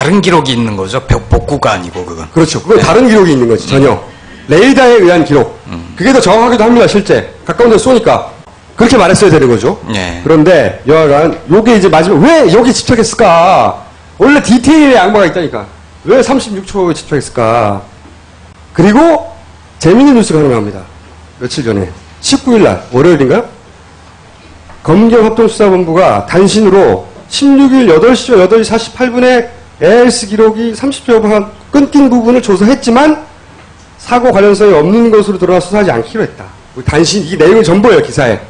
다른 기록이 있는 거죠. 복구가 아니고 그건. 그렇죠. 그건 다른 기록이 있는 거지 전혀. 레이더에 의한 기록. 그게 더 정확하기도 합니다. 실제 가까운 데 쏘니까 그렇게 말했어야 되는 거죠. 예. 그런데 여하간 요게 이제 마지막 왜 여기 집착했을까? 원래 디테일에 양보가 있다니까. 왜 36초에 집착했을까? 그리고 재미있는 뉴스가 하나 나옵니다. 며칠 전에 19일날 월요일인가요? 검경합동수사본부가 단신으로 16일 8시와 8시 48분에 ALS 기록이 30초 끊긴 부분을 조사했지만 사고 관련성이 없는 것으로 드러나 수사하지 않기로 했다. 단신, 이게 내용이 전부예요, 기사에.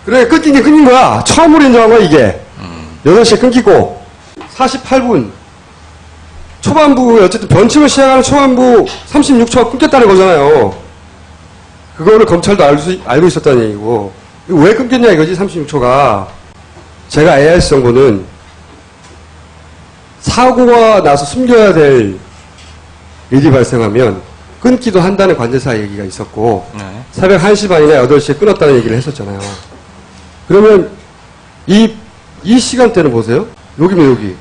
그래, 끊긴 게 끊긴 거야. 처음으로 인정한 거야, 이게. 8시에 끊기고, 48분. 초반부, 어쨌든 변칙을 시작하는 초반부 36초가 끊겼다는 거잖아요. 그거를 검찰도 알고 있었다는 얘기고. 이거 왜 끊겼냐 이거지, 36초가. 제가 AIS 정보는 사고가 나서 숨겨야 될 일이 발생하면 끊기도 한다는 관제사 얘기가 있었고, 네. 새벽 1시 반이나 8시에 끊었다는 얘기를 했었잖아요. 그러면 이 시간대는 보세요. 여기면 여기.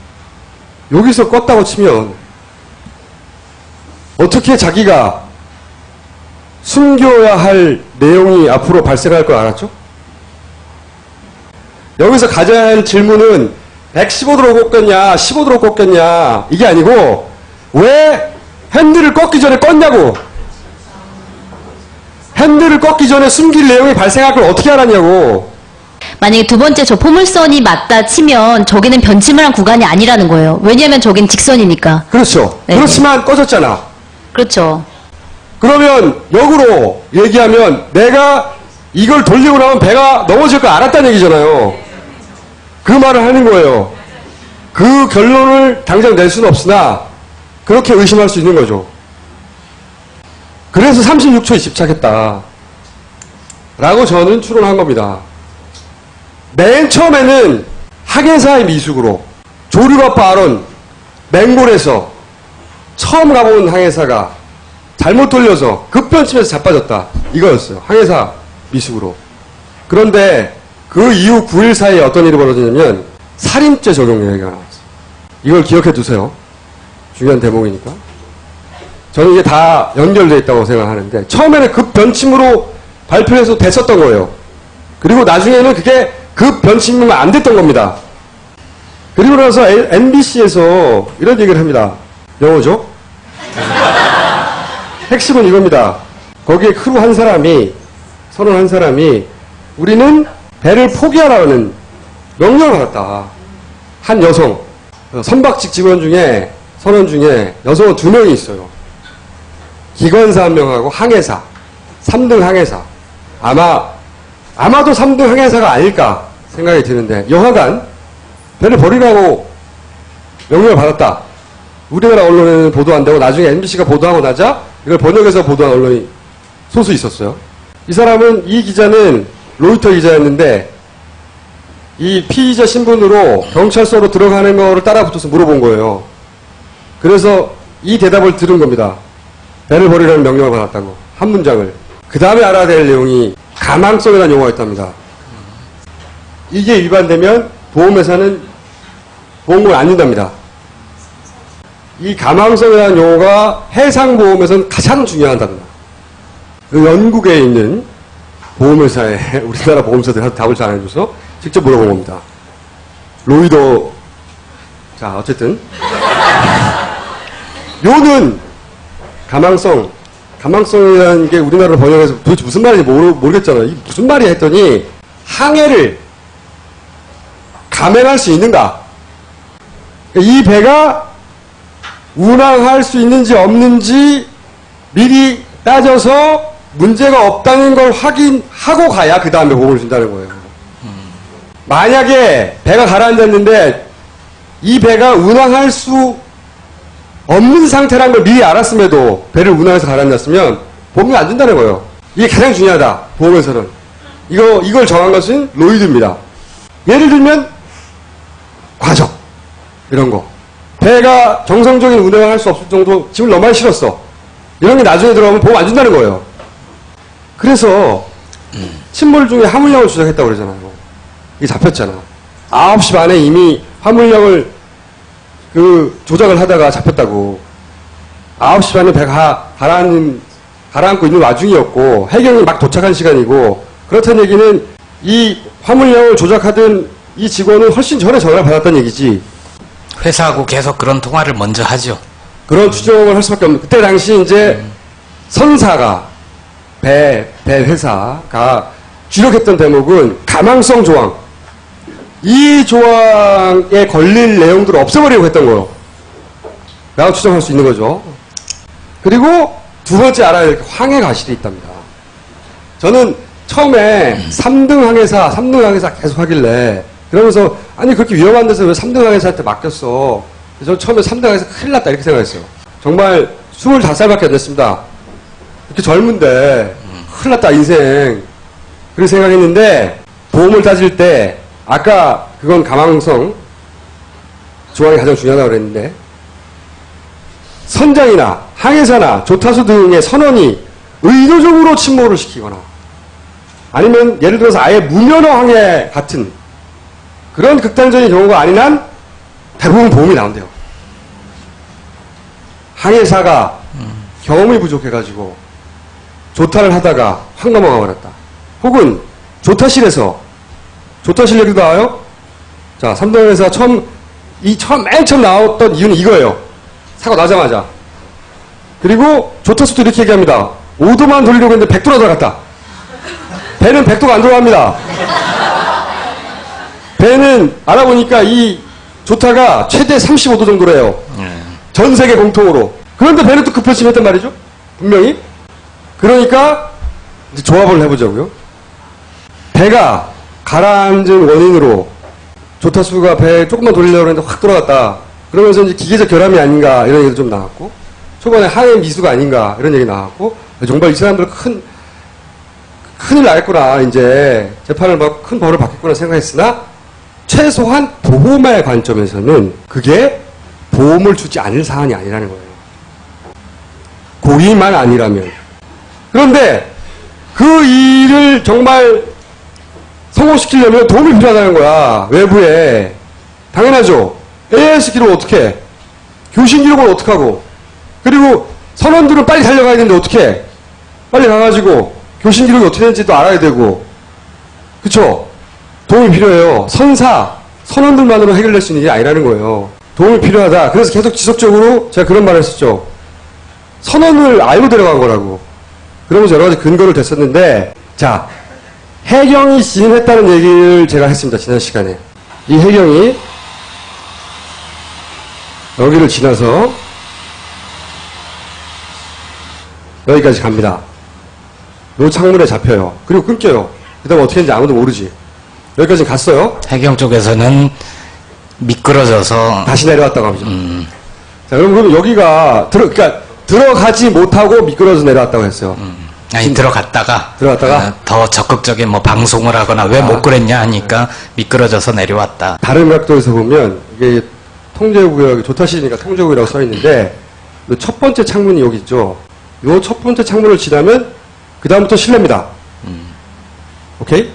여기서 껐다고 치면 어떻게 자기가 숨겨야 할 내용이 앞으로 발생할 걸 알았죠? 여기서 가져야 할 질문은 115도로 껐겠냐, 15도로 껐겠냐, 이게 아니고, 왜 핸들을 꺾기 전에 껐냐고. 핸들을 꺾기 전에 숨길 내용이 발생할 걸 어떻게 알았냐고. 만약에 두 번째 저 포물선이 맞다 치면 저기는 변침을 한 구간이 아니라는 거예요. 왜냐하면 저긴 직선이니까. 그렇죠. 네. 그렇지만 꺼졌잖아. 그렇죠. 그러면 역으로 얘기하면 내가 이걸 돌리고 나면 배가 넘어질 걸 알았다는 얘기잖아요. 그 말을 하는 거예요. 그 결론을 당장 낼 수는 없으나 그렇게 의심할 수 있는 거죠. 그래서 36초에 집착했다. 라고 저는 추론한 겁니다. 맨 처음에는 항해사의 미숙으로 조류가 빠른 맹골에서 처음 가본 항해사가 잘못 돌려서 급변침에서 자빠졌다. 이거였어요. 항해사 미숙으로. 그런데 그 이후 9일 사이에 어떤 일이 벌어지냐면 살인죄 적용 얘기가 나왔어요. 이걸 기억해 두세요. 중요한 대목이니까. 저는 이게 다 연결되어 있다고 생각하는데 처음에는 급변침으로 발표해서 됐었던 거예요. 그리고 나중에는 그게 급변침이면 안 됐던 겁니다. 그리고 나서 MBC에서 이런 얘기를 합니다. 영어죠? 핵심은 이겁니다. 거기에 크루 한 사람이, 선원 한 사람이 우리는 배를 포기하라는 명령을 받았다. 한 여성, 선박직 직원 중에, 선원 중에 여성은 2명이 있어요. 기관사 1명하고 항해사, 3등 항해사. 아마도 3등 항해사가 아닐까 생각이 드는데, 여하간 배를 버리라고 명령을 받았다. 우리나라 언론에는 보도 안 되고 나중에 MBC가 보도하고 나자 이걸 번역해서 보도한 언론이 소수 있었어요. 이 기자는 로이터 기자였는데 이 피의자 신분으로 경찰서로 들어가는 거를 따라붙어서 물어본 거예요. 그래서 이 대답을 들은 겁니다. 배를 버리라는 명령을 받았다고. 한 문장을. 그 다음에 알아야 될 내용이 가망성이라는 용어가 있답니다. 이게 위반되면 보험회사는 보험금을 안 준답니다. 이 가망성이라는 용어가 해상보험에서는 가장 중요하답니다. 그 영국에 있는 보험회사에 우리나라 보험사들이 답을 잘 안 해줘서 직접 물어본 겁니다. 로이더, 자, 어쨌든. 요는 가망성이라는 게 우리나라로 번역해서 도대체 무슨 말인지 모르겠잖아요. 이게 무슨 말이야 했더니 항해를 감행할 수 있는가? 이 배가 운항할 수 있는지 없는지 미리 따져서 문제가 없다는 걸 확인하고 가야 그 다음에 보험을 준다는 거예요. 만약에 배가 가라앉았는데 이 배가 운항할 수 없는 상태라는 걸 미리 알았음에도 배를 운항해서 가라앉았으면 보험이 안 준다는 거예요. 이게 가장 중요하다. 보험에서는. 이걸 정한 것은 로이드입니다. 예를 들면 과적 이런 거. 배가 정상적인 운행을 할 수 없을 정도 짐을 너무 많이 실었어. 이런 게 나중에 들어가면 보험 안 준다는 거예요. 그래서 침몰 중에 화물량을 조작했다고 그러잖아요. 이게 잡혔잖아. 9시 반에 이미 화물량을 그 조작을 하다가 잡혔다고. 9시 반에 배가 가라앉고 있는 와중이었고 해경이 막 도착한 시간이고 그렇다는 얘기는 이 화물량을 조작하던 이 직원은 훨씬 전에 전화를 받았다는 얘기지. 회사하고 계속 그런 통화를 먼저 하죠. 그런 추정을 할 수밖에 없는. 그때 당시 이제 선사가 배 회사가 주력했던 대목은 가망성 조항. 이 조항에 걸릴 내용들을 없애버리려고 했던 거예요. 라고 추정할 수 있는 거죠. 그리고 두 번째 알아야 될 게 항해 과실이 있답니다. 저는 처음에 3등 항해사 계속 하길래 그러면서 아니 그렇게 위험한 데서 왜 3등 항해사한테 맡겼어. 저는 처음에 3등 항해사 큰일 났다 이렇게 생각했어요. 정말 25살밖에 안 됐습니다. 이렇게 젊은데 큰일 났다 인생. 그렇게 생각했는데 보험을 따질 때 아까 그건 가망성 조항이 가장 중요하다고 그랬는데 선장이나 항해사나 조타수 등의 선원이 의도적으로 침몰을 시키거나 아니면 예를 들어서 아예 무면허 항해 같은 그런 극단적인 경우가 아닌 한 대부분 보험이 나온대요. 항해사가 경험이 부족해가지고 조타를 하다가 확 넘어가 버렸다. 혹은 조타실에서 조타실 얘기도 나와요? 자, 삼성에서 맨 처음 나왔던 이유는 이거예요. 사고 나자마자. 그리고 조타수도 이렇게 얘기합니다. 5도만 돌리려고 했는데 100도로 들어갔다. 배는 100도가 안 들어갑니다. 배는 알아보니까 이 조타가 최대 35도 정도래요. 전 세계 공통으로. 그런데 배는 또 급표침했단 말이죠. 분명히. 그러니까 이제 조합을 해보자고요. 배가 가라앉은 원인으로 조타수가 배 조금만 돌리려고 했는데 확 돌아갔다. 그러면서 이제 기계적 결함이 아닌가 이런 얘기도 좀 나왔고 초반에 항해 미수가 아닌가 이런 얘기 나왔고 정말 이 사람들 큰일 나겠구나 이제 재판을 막 큰 벌을 받겠구나 생각했으나 최소한 보험의 관점에서는 그게 보험을 주지 않을 사안이 아니라는 거예요. 고의만 아니라면. 그런데 그 일을 정말 성공시키려면 도움이 필요하다는 거야. 외부에. 당연하죠. AS 기록 어떻게? 교신 기록은 어떻게 하고? 그리고 선원들은 빨리 달려가야 되는데 어떻게? 빨리 가가지고 교신 기록이 어떻게 되는지도 알아야 되고. 그쵸? 도움이 필요해요. 선원들만으로 해결될 수 있는 일이 아니라는 거예요. 도움이 필요하다. 그래서 계속 지속적으로 제가 그런 말을 했었죠. 선원을 알고 데려간 거라고. 그러면서 여러 가지 근거를 댔었는데, 자, 해경이 진입했다는 얘기를 제가 했습니다. 지난 시간에. 이 해경이 여기를 지나서 여기까지 갑니다. 요 창문에 잡혀요. 그리고 끊겨요. 그 다음에 어떻게 했는지 아무도 모르지. 여기까지 갔어요. 해경 쪽에서는 미끄러져서 다시 내려왔다고 합니다. 자, 그럼 여기가 그러니까 들어가지 못하고 미끄러져 내려왔다고 했어요. 아니 들어갔다가 더 적극적인 뭐 방송을 하거나 왜 못 그랬냐 하니까 미끄러져서 내려왔다. 다른 각도에서 보면 이게 통제구역, 조타실이니까 통제구역이라고 써 있는데 이 첫 번째 창문이 여기 있죠. 이 첫 번째 창문을 지나면 그 다음부터 실내입니다. 오케이?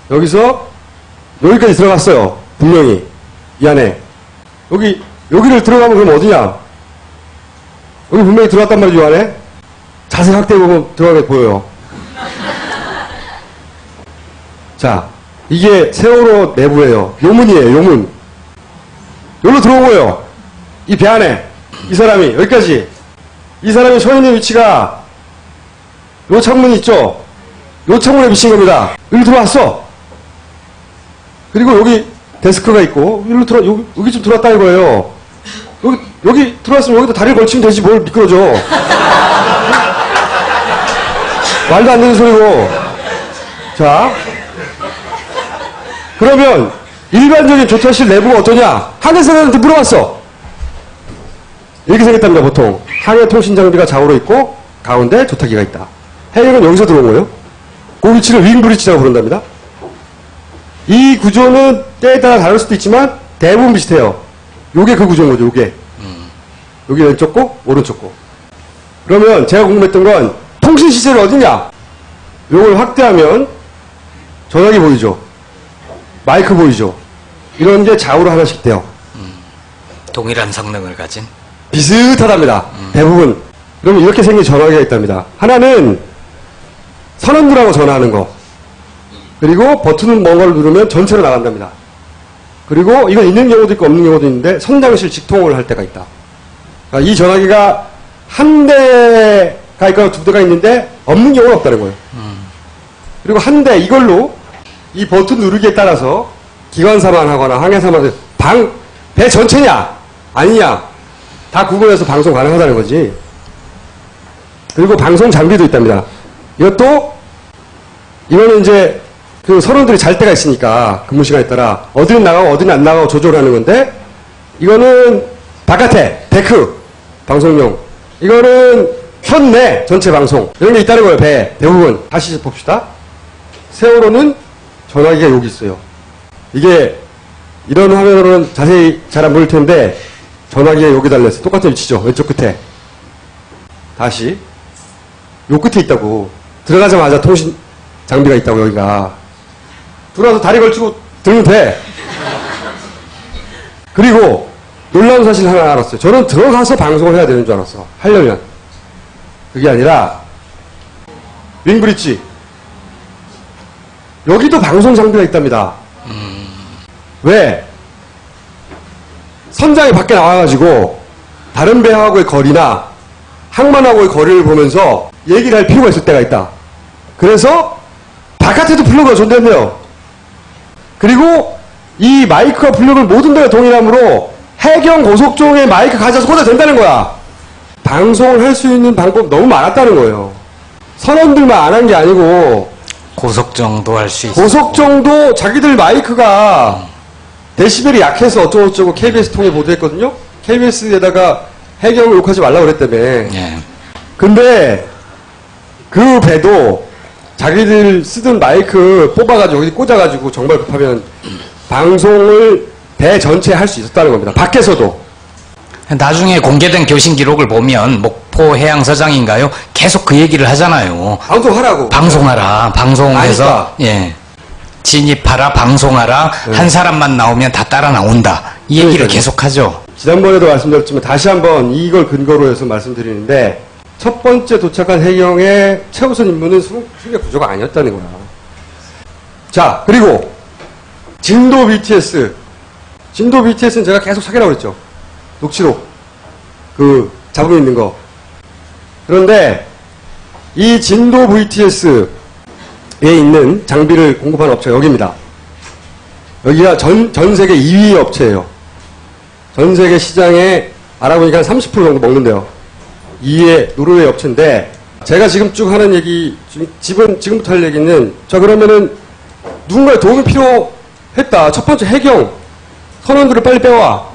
여기서 여기까지 들어갔어요. 분명히 이 안에 여기를 들어가면 그럼 어디냐? 여기 분명히 들어갔단 말이죠. 이 안에 자세히 확대해 보면 들어가게 보여요. 자, 이게 세월호 내부예요. 요문이에요. 요문. 여기로 들어온 거예요. 이 배 안에 이 사람이 여기까지. 이 사람이 서 있는 위치가 요 창문이 있죠. 요 창문에 미친 겁니다. 여기 들어왔어. 그리고 여기 데스크가 있고 여기 좀 들어왔다 이거예요. 여기 들어왔으면 여기다 다리를 걸치면 되지 뭘 미끄러져. 말도 안 되는 소리고. 자, 그러면 일반적인 조타실 내부가 어떠냐? 항해사한테 물어봤어. 이렇게 생겼답니다. 보통 항해통신장비가 좌우로 있고 가운데 조타기가 있다. 해경은 여기서 들어온 거예요. 그 위치를 윙브리지라고 부른답니다. 이 구조는 때에 따라 다를 수도 있지만 대부분 비슷해요. 요게 그 구조인 거죠. 요게 여기 왼쪽 고 오른쪽 고. 그러면 제가 궁금했던 건 통신시설이 어디냐? 요걸 확대하면 전화기 보이죠? 마이크 보이죠? 이런 게 좌우로 하나씩 돼요. 동일한 성능을 가진? 비슷하답니다. 대부분. 그러면 이렇게 생긴 전화기가 있답니다. 하나는 선원들하고 전화하는 거. 그리고 버튼을 뭔가를 누르면 전체로 나간답니다. 그리고 이건 있는 경우도 있고 없는 경우도 있는데 선장실 직통을 할 때가 있다. 그러니까 이 전화기가 한 대가 있거나 두 대가 있는데 없는 경우는 없다는 거예요. 그리고 한 대 이걸로 이 버튼 누르기에 따라서 기관사만 하거나 항해사만 배 전체냐 아니냐 다 구분해서 방송 가능하다는 거지. 그리고 방송 장비도 있답니다. 이거는 이제 그 선원들이 잘 때가 있으니까 근무 시간에 따라 어디는 나가고 어디는 안 나가고 조절하는 건데 이거는 바깥에 데크 방송용 이거는 현내 전체 방송 이런 게 있다는 거예요. 배 대부분. 다시 봅시다. 세월호는 전화기가 여기 있어요. 이게 이런 화면으로는 자세히 잘 안 보일 텐데 전화기가 여기 달려있어요. 똑같은 위치죠. 왼쪽 끝에. 다시 요 끝에 있다고. 들어가자마자 통신 장비가 있다고 여기가. 들어와서 다리 걸치고 들면 돼. 그리고 놀라운 사실 하나 알았어요. 저는 들어가서 방송을 해야 되는 줄 알았어. 하려면. 그게 아니라 윙브리지 여기도 방송 장비가 있답니다. 왜? 선장이 밖에 나와가지고 다른 배하고의 거리나 항만하고의 거리를 보면서 얘기를 할 필요가 있을 때가 있다. 그래서 바깥에도 플러그가 존재한대요. 그리고 이 마이크와 플러그를 모든 데가 동일하므로 해경 고속종에 마이크 가져서 꽂아도 된다는 거야. 방송을 할 수 있는 방법 너무 많았다는 거예요. 선원들만 안 한 게 아니고 고속정도 할 수 있고 고속정도 자기들 마이크가 데시벨이 약해서 어쩌고저쩌고 KBS 통해 보도했거든요. KBS에다가 해경을 욕하지 말라고 그랬다며. 예. 근데 그 배도 자기들 쓰던 마이크 뽑아가지고 여기 꽂아가지고 정말 급하면 방송을 배 전체에 할 수 있었다는 겁니다. 밖에서도. 나중에 공개된 교신 기록을 보면 목포 해양서장인가요? 계속 그 얘기를 하잖아요. 방송하라고. 방송하라. 방송해서 아니다. 예. 진입하라. 방송하라. 한 사람만 나오면 다 따라 나온다. 이 얘기를 그러니까요. 계속하죠. 지난번에도 말씀드렸지만 다시 한번 이걸 근거로 해서 말씀드리는데 첫 번째 도착한 해경의 최우선 임무는 승객 구조가 아니었다는 거야. 자, 그리고 진도 BTS. 진도 BTS는 제가 계속 사기라고 그랬죠. 녹취록. 그 잡음이 있는 거. 그런데 이 진도 BTS에 있는 장비를 공급하는 업체가 여기입니다. 여기가 전 세계 2위 업체예요. 전 세계 시장에 알아보니까 한 30% 정도 먹는데요. 2위의 노르웨이 업체인데 제가 지금 쭉 하는 얘기, 지금부터 할 얘기는 자 그러면은 누군가의 도움이 필요했다. 첫 번째 해경 선원들을 빨리 빼와.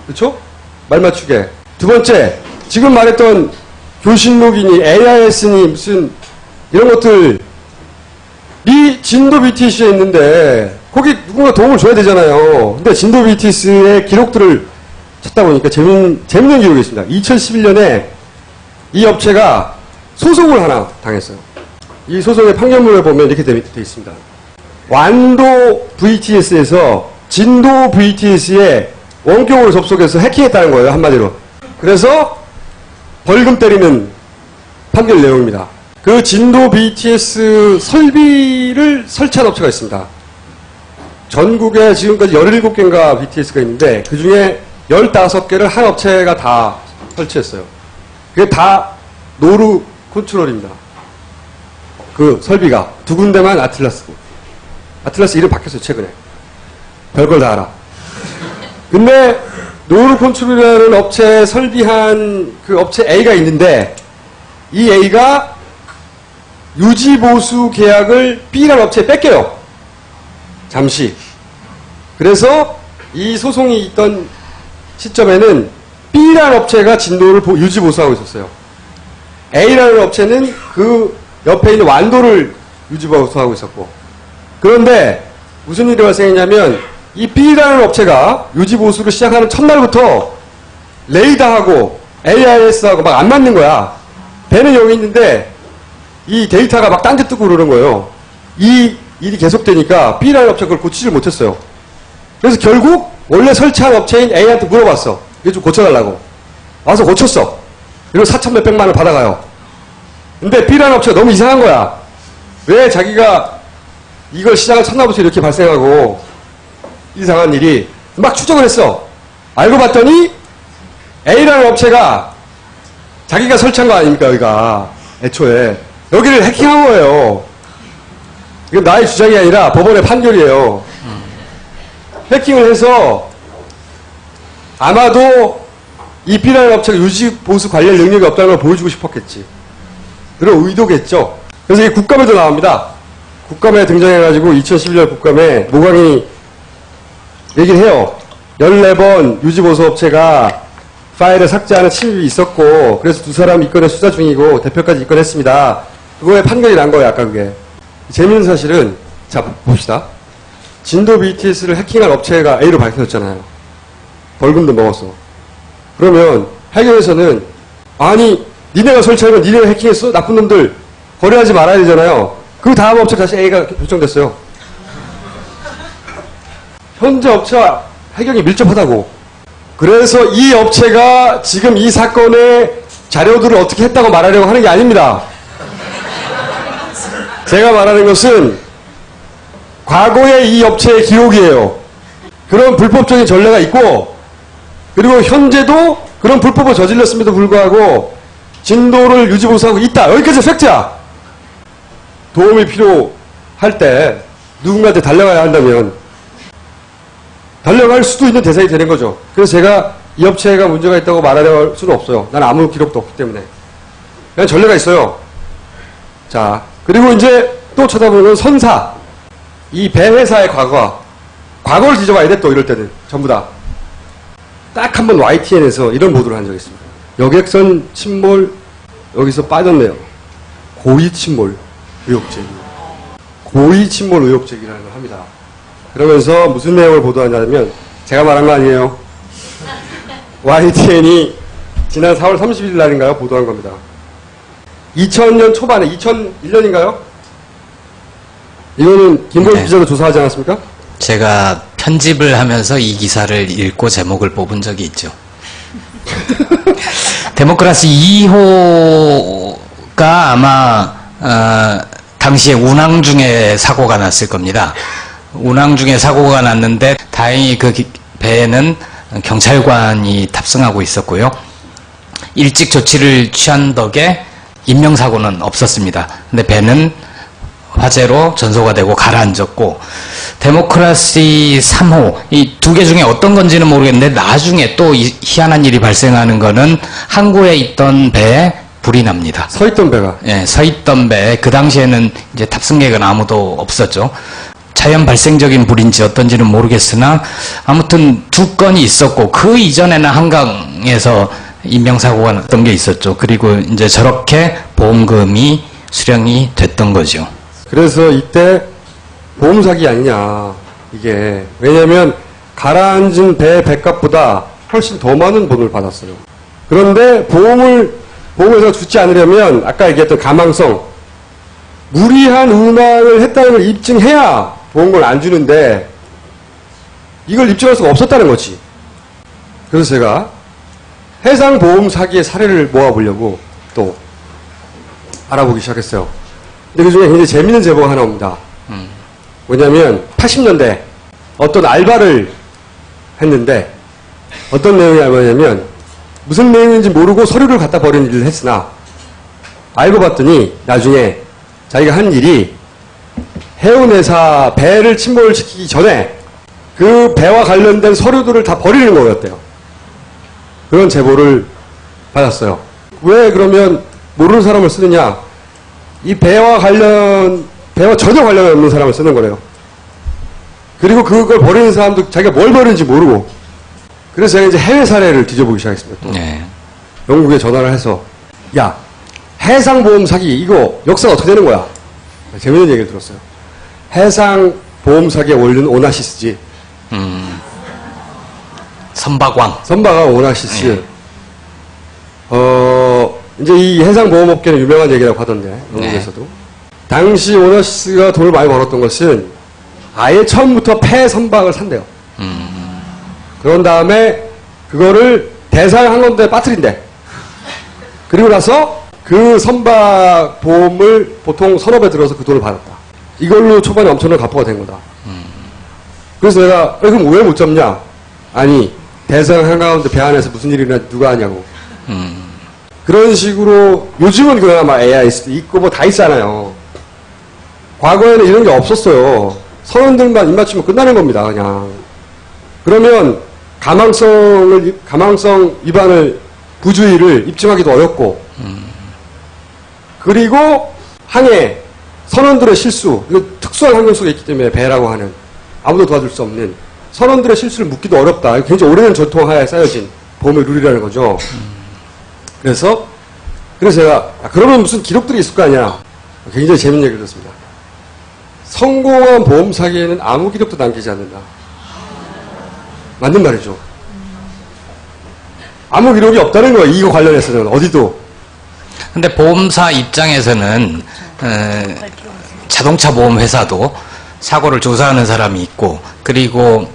그렇죠? 말 맞추게. 두 번째 지금 말했던 교신록이니 AIS니 무슨 이런 것들 이 진도 BTS에 있는데 거기 누군가 도움을 줘야 되잖아요. 근데 진도 BTS의 기록들을 찾다 보니까 재밌는 기록이 있습니다. 2011년에 이 업체가 소송을 하나 당했어요. 이 소송의 판결문을 보면 이렇게 돼 있습니다. 완도 VTS에서 진도 VTS에 원격으로 접속해서 해킹했다는 거예요. 한마디로. 그래서 벌금 때리는 판결 내용입니다. 그 진도 BTS 설비를 설치한 업체가 있습니다. 전국에 지금까지 17개인가 BTS가 있는데 그 중에 15개를 한 업체가 다 설치했어요. 그게 다 노루 컨트롤입니다. 그 설비가 두 군데만 아틀라스 이름 바뀌었어요. 최근에. 별걸 다 알아. 근데 노루 컨트롤이라는 업체에 설비한 그 업체 A가 있는데 이 A가 유지보수 계약을 B라는 업체에 뺏겨요. 잠시. 그래서 이 소송이 있던 시점에는 B라는 업체가 진도를 유지보수하고 있었어요. A라는 업체는 그 옆에 있는 완도를 유지보수하고 있었고. 그런데 무슨 일이 발생했냐면 이 B라는 업체가 유지보수를 시작하는 첫날부터 레이더하고 AIS하고 막 안 맞는 거야. 배는 여기 있는데 이 데이터가 막 딴 데 뜨고 그러는 거예요. 이 일이 계속되니까 B라는 업체가 그걸 고치질 못했어요. 그래서 결국 원래 설치한 업체인 A한테 물어봤어. 이거 좀 고쳐달라고. 와서 고쳤어. 그리고 4천 몇백만 원 받아가요. 근데 B라는 업체가 너무 이상한 거야. 왜 자기가 이걸 시장을 쳤나부터 이렇게 발생하고 이상한 일이 막 추적을 했어. 알고 봤더니 A라는 업체가 자기가 설치한 거 아닙니까, 여기가. 애초에. 여기를 해킹한 거예요. 이건 나의 주장이 아니라 법원의 판결이에요. 해킹을 해서 아마도 이 B라는 업체가 유지보수 관련 능력이 없다는 걸 보여주고 싶었겠지. 그런 의도겠죠. 그래서 이게 국감에도 나옵니다. 국감에 등장해가지고 2011년 국감에 모강이 얘기를 해요. 14번 유지보수업체가 파일을 삭제하는 침입이 있었고 그래서 두 사람 입건해 수사 중이고 대표까지 입건했습니다. 그거에 판결이 난 거예요. 아까 그게. 재미있는 사실은 자 봅시다. 진도 BTS를 해킹한 업체가 A로 밝혀졌잖아요. 벌금도 먹었어. 그러면 해경에서는 아니 니네가 설치한 건 니네가 해킹했어? 나쁜 놈들 거래하지 말아야 되잖아요. 그 다음 업체 다시 A가 결정됐어요. 현재 업체와 해경이 밀접하다고. 그래서 이 업체가 지금 이 사건의 자료들을 어떻게 했다고 말하려고 하는 게 아닙니다. 제가 말하는 것은 과거의 이 업체의 기록이에요. 그런 불법적인 전례가 있고 그리고 현재도 그런 불법을 저질렀음에도 불구하고 진도를 유지보수하고 있다. 여기까지 팩트야. 도움이 필요할 때 누군가한테 달려가야 한다면 달려갈 수도 있는 대상이 되는 거죠. 그래서 제가 이 업체가 문제가 있다고 말하려 할 수는 없어요. 난 아무 기록도 없기 때문에. 그냥 전례가 있어요. 자, 그리고 이제 또 쳐다보면 선사. 이 배 회사의 과거를 뒤져봐야 돼, 또 이럴 때는. 전부 다. 딱 한 번 YTN에서 이런 보도를 한 적이 있습니다. 여객선 침몰, 여기서 빠졌네요. 고의 침몰 의혹제기. 고의 침몰 의혹제기라는 걸 합니다. 그러면서 무슨 내용을 보도하냐면, 제가 말한 거 아니에요. YTN이 지난 4월 31일 날인가요? 보도한 겁니다. 2000년 초반에, 2001년인가요? 이거는 김보일 기자도 조사하지 않았습니까? 제가 편집을 하면서 이 기사를 읽고 제목을 뽑은 적이 있죠. 데모크라시 2호가 아마 당시에 운항 중에 사고가 났을 겁니다. 운항 중에 사고가 났는데 다행히 그 배에는 경찰관이 탑승하고 있었고요. 일찍 조치를 취한 덕에 인명사고는 없었습니다. 근데 배는 화재로 전소가 되고 가라앉았고, 데모크라시 3호, 이 두 개 중에 어떤 건지는 모르겠는데 나중에 또 희한한 일이 발생하는 거는 항구에 있던 배에 불이 납니다. 서 있던 배가. 예, 서 있던 배. 그 당시에는 이제 탑승객은 아무도 없었죠. 자연 발생적인 불인지 어떤지는 모르겠으나 아무튼 두 건이 있었고, 그 이전에는 한강에서 인명사고가 났던 게 있었죠. 그리고 이제 저렇게 보험금이 수령이 됐던 거죠. 그래서 이때 보험 사기 아니냐, 이게. 왜냐면 가라앉은 배 배값보다 훨씬 더 많은 돈을 받았어요. 그런데 보험회사가 주지 않으려면 아까 얘기했던 가망성, 무리한 운항을 했다는 걸 입증해야 보험금을 안 주는데 이걸 입증할 수가 없었다는 거지. 그래서 제가 해상보험 사기의 사례를 모아보려고 또 알아보기 시작했어요. 근데 그 중에 굉장히 재밌는 제보가 하나 옵니다. 뭐냐면 80년대 어떤 알바를 했는데 어떤 내용이 알바냐면 무슨 내용인지 모르고 서류를 갖다 버리는 일을 했으나 알고 봤더니 나중에 자기가 한 일이 해운회사 배를 침몰시키기 전에 그 배와 관련된 서류들을 다 버리는 거였대요. 그런 제보를 받았어요. 왜 그러면 모르는 사람을 쓰느냐? 이 배와 전혀 관련 없는 사람을 쓰는 거래요. 그리고 그걸 버리는 사람도 자기가 뭘 버리는지 모르고. 그래서 제가 이제 해외 사례를 뒤져보기 시작했습니다. 또. 네. 영국에 전화를 해서, 야, 해상보험 사기, 이거 역사가 어떻게 되는 거야? 재밌는 얘기를 들었어요. 해상보험 사기의 원리는 오나시스지. 선박왕 오나시스. 네. 이제 이 해상보험업계는 유명한 얘기라고 하던데, 영국에서도. 네. 당시 오나시스가 돈을 많이 벌었던 것은 아예 처음부터 폐 선박을 산대요. 그런 다음에 그거를 대상 항공대에 빠뜨린대. 그리고 나서 그 선박보험을 보통 선업에 들어서 그 돈을 받았다. 이걸로 초반에 엄청난 가포가 된 거다. 그래서 내가 그럼 왜 못 잡냐? 아니 대상 한가운데 배 안에서 무슨 일이 일어나 누가 하냐고. 그런 식으로 요즘은 그나마 AIS도 있고 뭐 다 있잖아요. 과거에는 이런 게 없었어요. 선원들만 입맞추면 끝나는 겁니다. 그냥. 그러면 가망성 위반을 부주의를 입증하기도 어렵고 그리고 항해 선원들의 실수, 특수한 환경 속에 있기 때문에 배라고 하는 아무도 도와줄 수 없는 선원들의 실수를 묻기도 어렵다. 굉장히 오래된 전통 하에 쌓여진 보험의 룰이라는 거죠. 그래서 제가 야, 그러면 무슨 기록들이 있을 거 아니야. 굉장히 재밌는 얘기를 들었습니다. 성공한 보험 사기에는 아무 기록도 남기지 않는다. 맞는 말이죠. 아무 기록이 없다는 거예요. 이거 관련해서는 어디도. 근데 보험사 입장에서는 자동차 보험 회사도 사고를 조사하는 사람이 있고 그리고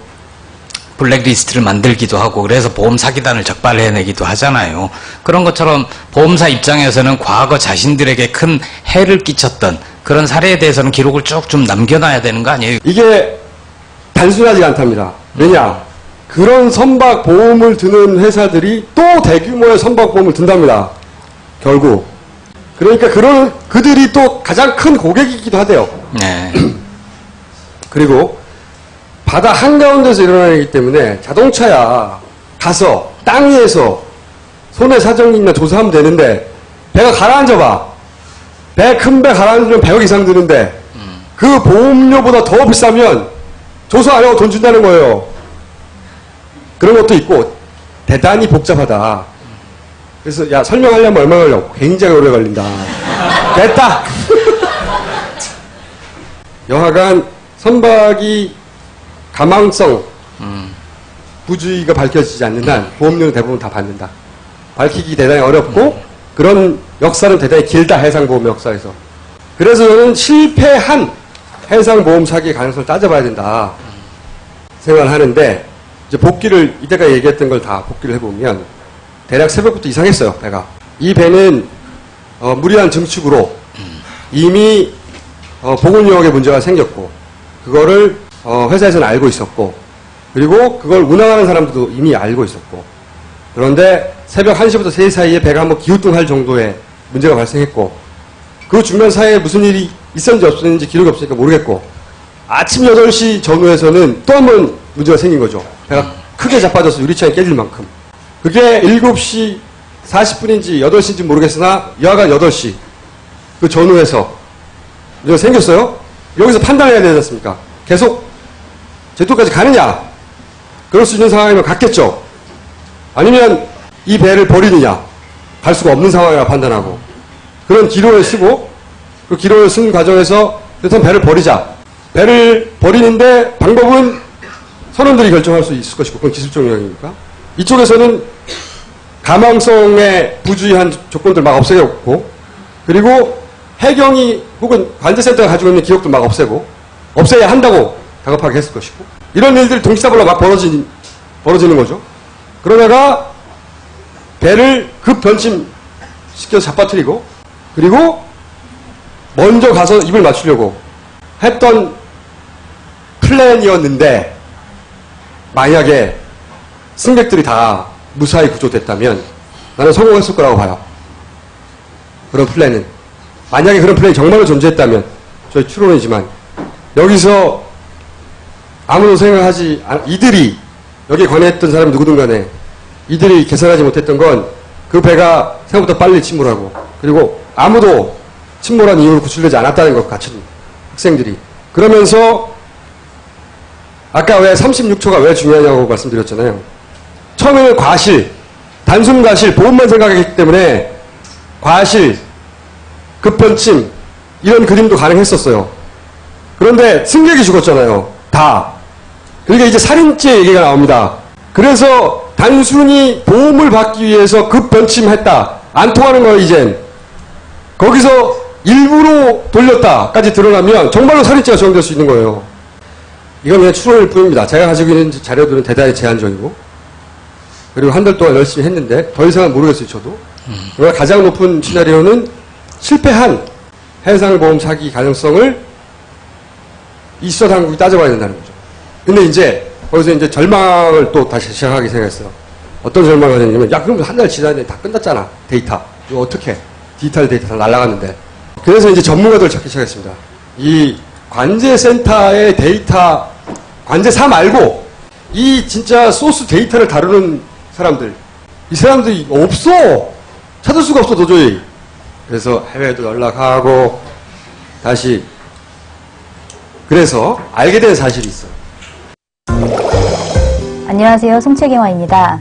블랙리스트를 만들기도 하고 그래서 보험 사기단을 적발해내기도 하잖아요. 그런 것처럼 보험사 입장에서는 과거 자신들에게 큰 해를 끼쳤던 그런 사례에 대해서는 기록을 쭉 좀 남겨놔야 되는 거 아니에요? 이게 단순하지 않답니다. 왜냐? 그런 선박 보험을 드는 회사들이 또 대규모의 선박 보험을 든답니다. 결국. 그러니까 그들이 또 가장 큰 고객이기도 하대요. 네. 그리고 바다 한가운데서 일어나기 때문에 자동차야 가서 땅 위에서 손해 사정이나 조사하면 되는데 배가 가라앉아봐. 큰 배 가라앉으면 100억 이상 드는데 그 보험료보다 더 비싸면 조사 안 하고 돈 준다는 거예요. 그런 것도 있고 대단히 복잡하다. 그래서 야 설명하려면 얼마 걸려? 굉장히 오래 걸린다. 됐다. 여하간 선박이 가망성 부주의가 밝혀지지 않는 한 보험료는 대부분 다 받는다. 밝히기 대단히 어렵고 그런 역사는 대단히 길다. 해상보험 역사에서. 그래서 저는 실패한 해상보험 사기 가능성을 따져봐야 된다 생각을 하는데 이제 복귀를 이때까지 얘기했던 걸 다 복귀를 해보면 대략 새벽부터 이상했어요. 배가. 이 배는 무리한 증축으로 이미 보건용역에 문제가 생겼고 그거를 회사에서는 알고 있었고 그리고 그걸 운항하는 사람들도 이미 알고 있었고 그런데 새벽 1시부터 3시 사이에 배가 한번 기우뚱할 정도의 문제가 발생했고 그 중간 사이에 무슨 일이 있었는지 없었는지 기록이 없으니까 모르겠고 아침 8시 전후에서는 또 한 번 문제가 생긴 거죠. 배가 크게 자빠져서 유리창이 깨질 만큼. 그게 7시 40분인지 8시인지 모르겠으나 여하간 8시 그 전후에서 문제가 생겼어요. 여기서 판단해야 되지 않습니까? 계속 제토까지 가느냐? 그럴 수 있는 상황이면 갔겠죠. 아니면 이 배를 버리느냐? 갈 수가 없는 상황이라 판단하고 그런 기록을 쓰고 그 기록을 쓴 과정에서 일단 배를 버리자. 배를 버리는데 방법은 선원들이 결정할 수 있을 것이고 그건 기술적 영역이니까 이쪽에서는 가망성에 부주의한 조건들 막 없애고 그리고 해경이 혹은 관제센터가 가지고 있는 기록도 막 없애고 없애야 한다고 다급하게 했을 것이고 이런 일들이 동시다발로 막 벌어지는 거죠. 그러다가 배를 급 변침시켜서 잡아뜨리고 그리고 먼저 가서 입을 맞추려고 했던 플랜이었는데 만약에 승객들이 다 무사히 구조됐다면 나는 성공했을 거라고 봐요. 그런 플랜은. 만약에 그런 플랜이 정말로 존재했다면 저희 추론이지만 여기서 아무도 생각하지 이들이 여기에 관여했던 사람이 누구든 간에 이들이 계산하지 못했던 건 그 배가 생각보다 빨리 침몰하고 그리고 아무도 침몰한 이유를 구출되지 않았다는 것 같은 학생들이 그러면서 아까 왜 36초가 왜 중요하냐고 말씀드렸잖아요. 처음에는 과실, 단순 과실, 보험만 생각했기 때문에 과실, 급변침 이런 그림도 가능했었어요. 그런데 승객이 죽었잖아요. 다. 그러니까 이제 살인죄 얘기가 나옵니다. 그래서 단순히 보험을 받기 위해서 급변침했다. 안 통하는 거예요, 이젠. 거기서 일부러 돌렸다까지 드러나면 정말로 살인죄가 적용될 수 있는 거예요. 이건 그냥 추론일 뿐입니다. 제가 가지고 있는 자료들은 대단히 제한적이고, 그리고 한 달 동안 열심히 했는데 더 이상은 모르겠어요, 저도. 그러나 가장 높은 시나리오는 실패한 해상보험 사기 가능성을 이 수사당국이 따져봐야 된다는 거죠. 근데 이제 거기서 이제 절망을 또 다시 시작하기 생각했어요. 어떤 절망을 하냐면, 야, 그럼 한 달 지났는데 다 끝났잖아, 데이터. 이거 어떻게? 디지털 데이터 다 날아갔는데. 그래서 이제 전문가들 찾기 시작했습니다. 이 관제센터의 데이터, 관제사 말고, 이 진짜 소스 데이터를 다루는 사람들. 이 사람들이 없어! 찾을 수가 없어, 도저히. 그래서 해외에도 연락하고, 다시. 그래서 알게 된 사실이 있어요. 안녕하세요. 송채경화입니다.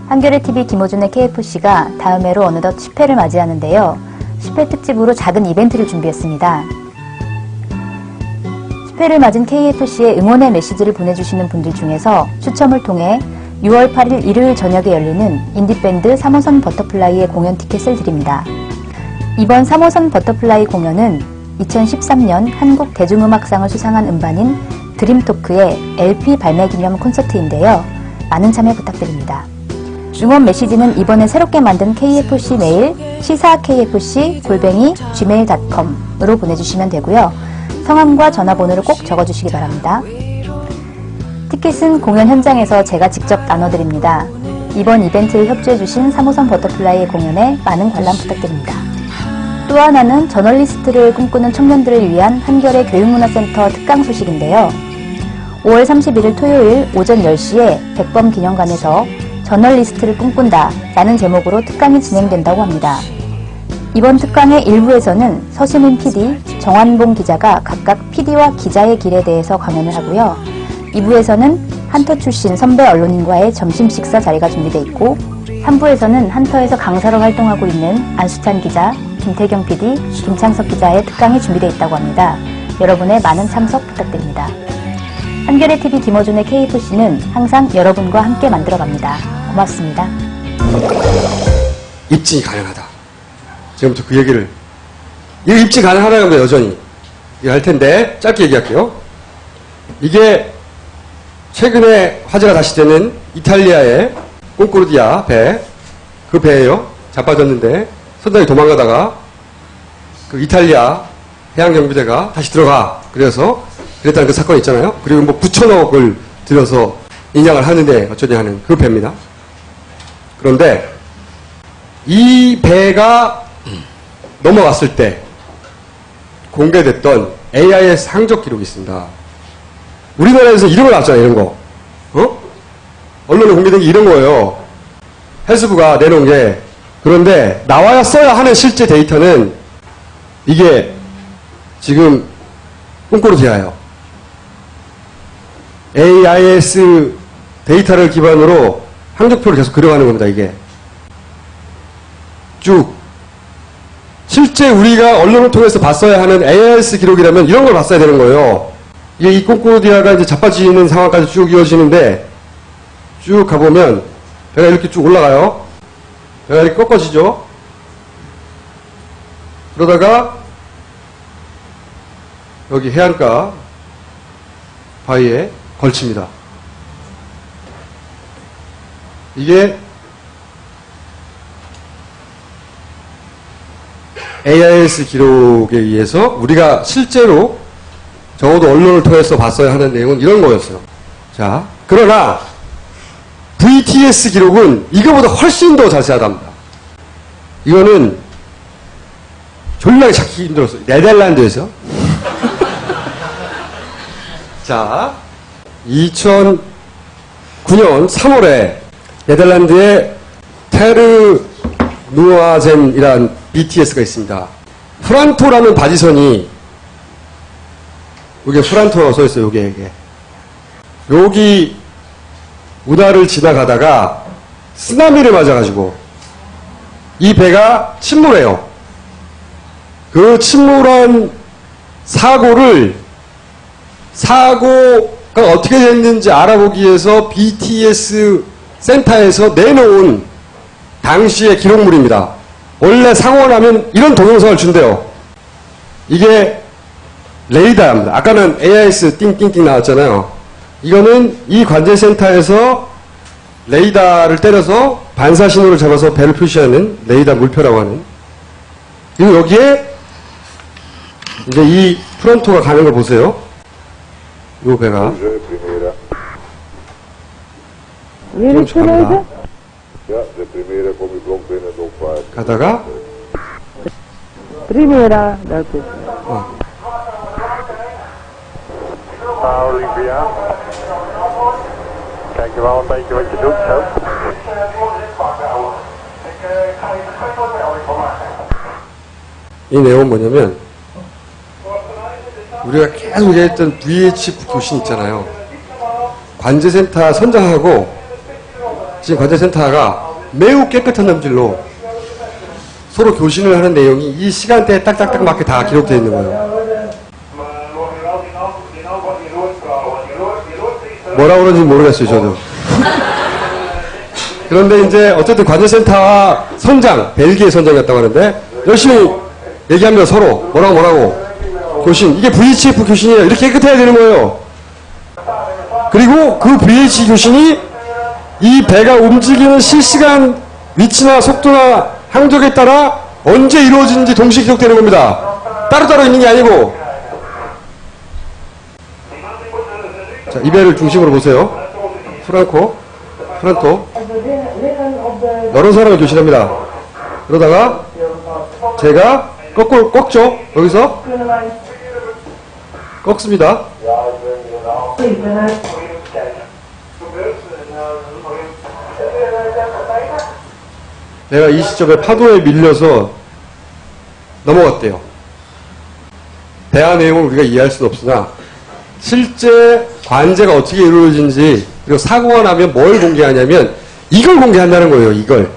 한겨레TV 김호준의 KFC가 다음 해로 어느덧 10회를 맞이하는데요. 10회 특집으로 작은 이벤트를 준비했습니다. 10회를 맞은 KFC에 응원의 메시지를 보내주시는 분들 중에서 추첨을 통해 6월 8일 일요일 저녁에 열리는 인디밴드 3호선 버터플라이의 공연 티켓을 드립니다. 이번 3호선 버터플라이 공연은 2013년 한국 대중음악상을 수상한 음반인 드림토크의 LP 발매 기념 콘서트인데요. 많은 참여 부탁드립니다. 응원 메시지는 이번에 새롭게 만든 KFC 메일 시사KFC@gmail.com으로 보내주시면 되고요. 성함과 전화번호를 꼭 적어주시기 바랍니다. 티켓은 공연 현장에서 제가 직접 나눠드립니다. 이번 이벤트에 협조해주신 3호선 버터플라이의 공연에 많은 관람 부탁드립니다. 또 하나는 저널리스트를 꿈꾸는 청년들을 위한 한겨레 교육문화센터 특강 소식인데요. 5월 31일 토요일 오전 10시에 백범 기념관에서 저널리스트를 꿈꾼다 라는 제목으로 특강이 진행된다고 합니다. 이번 특강의 1부에서는 서시민 PD, 정환봉 기자가 각각 PD와 기자의 길에 대해서 강연을 하고요. 2부에서는 한터 출신 선배 언론인과의 점심 식사 자리가 준비되어 있고 3부에서는 한터에서 강사로 활동하고 있는 안수찬 기자, 김태경 PD, 김창석 기자의 특강이 준비되어 있다고 합니다. 여러분의 많은 참석 부탁드립니다. 한겨레TV 김호준의 KFC는 항상 여러분과 함께 만들어갑니다. 고맙습니다. 입증이 가능하다. 지금부터 그 얘기를. 이게 입증 가능하다는 겁니다, 여전히. 이거 할 텐데, 짧게 얘기할게요. 이게 최근에 화제가 다시 되는 이탈리아의 꽁코르디아 배, 그 배예요. 자빠졌는데 선장이 도망가다가 그 이탈리아 해양경비대가 다시 들어가. 그래서 그랬다는 그 사건이 있잖아요. 그리고 뭐 9천억을 들여서 인양을 하는데 어쩌냐 하는 그 배입니다. 그런데 이 배가 넘어갔을 때 공개됐던 AIS 항적 기록이 있습니다. 우리나라에서 이런 거 나왔잖아요, 이런 거. 언론에 공개된 게 이런 거예요. 해수부가 내놓은 게. 그런데 나와야 써야 하는 실제 데이터는 이게 지금 꽁코르디아예요. AIS 데이터를 기반으로 항적표를 계속 그려가는 겁니다, 이게. 쭉. 실제 우리가 언론을 통해서 봤어야 하는 AIS 기록이라면 이런 걸 봤어야 되는 거예요. 이게 이 꽁코르디아가 이제 자빠지는 상황까지 쭉 이어지는데, 쭉 가보면, 배가 이렇게 쭉 올라가요. 배가 이렇게 꺾어지죠. 그러다가, 여기 해안가 바위에 걸칩니다. 이게 AIS 기록에 의해서 우리가 실제로 적어도 언론을 통해서 봤어야 하는 내용은 이런 거였어요. 자, 그러나 VTS 기록은 이거보다 훨씬 더 자세하답니다. 이거는 졸라게 찾기 힘들었어요. 네덜란드에서. 자, 2009년 3월에 네덜란드의 테르 누아젠이란 BTS가 있습니다. 프란토라는 바지선이 여기 프란토라고 써있어요. 이게. 여기 운하를 지나가다가 쓰나미를 맞아가지고 이 배가 침몰해요. 그 침몰한 사고가 어떻게 됐는지 알아보기 위해서 BTS 센터에서 내놓은 당시의 기록물입니다. 원래 사고가 나면 이런 동영상을 준대요. 이게 레이더입니다. 아까는 AIS 띵띵띵 나왔잖아요. 이거는 이 관제센터에서 레이더를 때려서 반사신호를 잡아서 배를 표시하는 레이더 물표라고 하는. 그리고 여기에 이제 이 프론토가 가는 걸 보세요. 요 배가. 조금씩 갑니다. 가다가 Primeira da coisa. Olympia. Dankjewel, een beetje wat je doet. Zo. 이 내용은 뭐냐면 우리가 계속 얘기했던 VHF 교신 있잖아요. 관제센터 선장하고 지금 관제센터가 매우 깨끗한 남질로 서로 교신을 하는 내용이 이 시간대에 딱딱딱 맞게 다 기록되어 있는 거예요. 뭐라고 그런지 모르겠어요, 저도. 그런데 이제 어쨌든 관제센터와 선장, 벨기에 선장이었다고 하는데 열심히 얘기합니다, 서로. 뭐라고. 교신. 이게 VHF 교신이에요. 이렇게 깨끗해야 되는 거예요. 그리고 그 VH 교신이 이 배가 움직이는 실시간 위치나 속도나 항적에 따라 언제 이루어지는지 동시에 기록되는 겁니다. 따로따로 있는 게 아니고. 자, 이 배를 중심으로 보세요. 프란토. 여러 사람을 교신합니다. 그러다가 제가 꺾죠. 여기서 꺾습니다. 내가 이 시점에 파도에 밀려서 넘어갔대요. 대화 내용을 우리가 이해할 수는 없으나 실제 관제가 어떻게 이루어지는지 그리고 사고가 나면 뭘 공개하냐면 이걸 공개한다는 거예요. 이걸.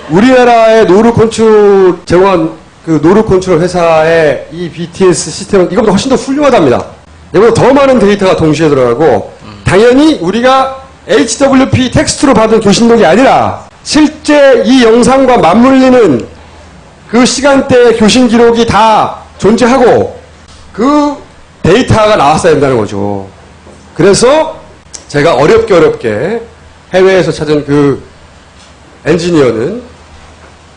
우리나라의 노루 컨트롤 제공한 그 노루 컨트롤 회사의 이 BTS 시스템은 이것보다 훨씬 더 훌륭하답니다. 이보다 더 많은 데이터가 동시에 들어가고 당연히 우리가 HWP 텍스트로 받은 교신록이 아니라 실제 이 영상과 맞물리는 그 시간대의 교신 기록이 다 존재하고 그 데이터가 나왔어야 된다는 거죠. 그래서 제가 어렵게 해외에서 찾은 그 엔지니어는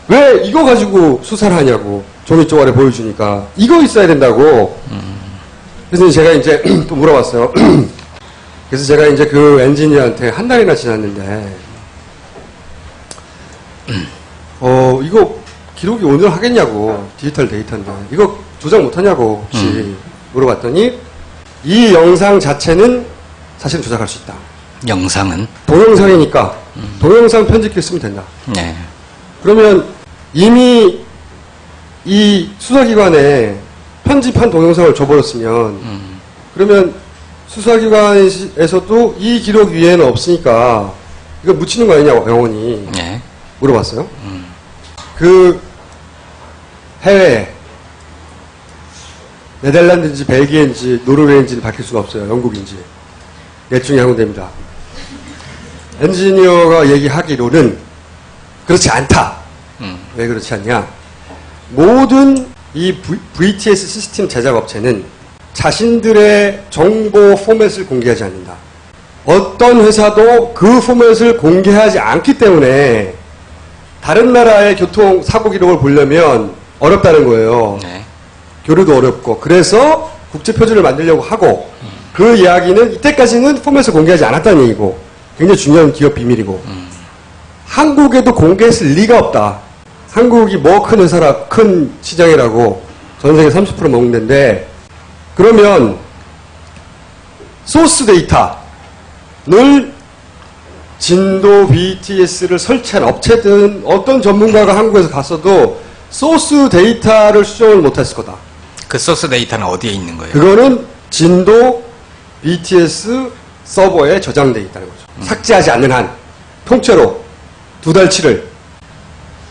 왜 이거 가지고 수사를 하냐고 종이 쪼가리 보여주니까 이거 있어야 된다고. 그래서 제가 이제 또 물어봤어요. 그래서 제가 이제 그 엔지니어한테 한 달이나 지났는데 이거 기록이 오늘 하겠냐고. 디지털 데이터인데 이거 조작 못하냐고 혹시 물어봤더니 이 영상 자체는 사실은 조작할 수 있다. 영상은? 동영상이니까 동영상 편집기 쓰면 된다. 네. 그러면 이미 이 수사기관에 편집한 동영상을 줘버렸으면 그러면 수사기관에서도 이 기록 위에는 없으니까 이거 묻히는 거 아니냐고 영원히. 네. 물어봤어요. 그 해외에 네덜란드인지 벨기에인지 노르웨이인지는 밝힐 수가 없어요. 영국인지. 넷 중에 한 군데입니다. 엔지니어가 얘기하기로는 그렇지 않다. 왜 그렇지 않냐. 모든 이 VTS 시스템 제작 업체는 자신들의 정보 포맷을 공개하지 않는다. 어떤 회사도 그 포맷을 공개하지 않기 때문에 다른 나라의 교통 사고 기록을 보려면 어렵다는 거예요. 네. 교류도 어렵고. 그래서 국제 표준을 만들려고 하고 그 이야기는 이때까지는 포맷을 공개하지 않았다는 얘기고 굉장히 중요한 기업 비밀이고 한국에도 공개했을 리가 없다. 한국이 뭐 큰 회사라 큰 시장이라고 전 세계 30% 먹는 데인데 그러면 소스 데이터를 진도 BTS를 설치한 업체든 어떤 전문가가 한국에서 갔어도 소스 데이터를 수정을 못했을 거다. 그 소스 데이터는 어디에 있는 거예요? 그거는 진도 BTS 서버에 저장되어 있다는 거죠. 삭제하지 않는 한 통째로 2달치를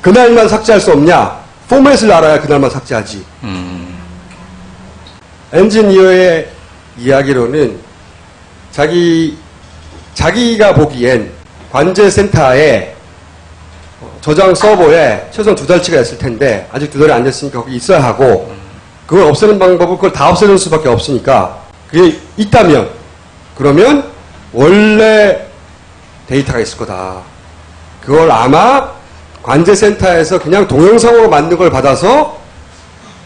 그날만 삭제할 수 없냐? 포맷을 알아야 그날만 삭제하지. 엔지니어의 이야기로는 자기가 보기엔 관제센터에 저장 서버에 최소한 2달치가 있을 텐데 아직 2달이 안 됐으니까 거기 있어야 하고 그걸 없애는 방법은 그걸 다 없애는 수밖에 없으니까 그게 있다면 그러면 원래 데이터가 있을 거다. 그걸 아마 관제센터에서 그냥 동영상으로 만든 걸 받아서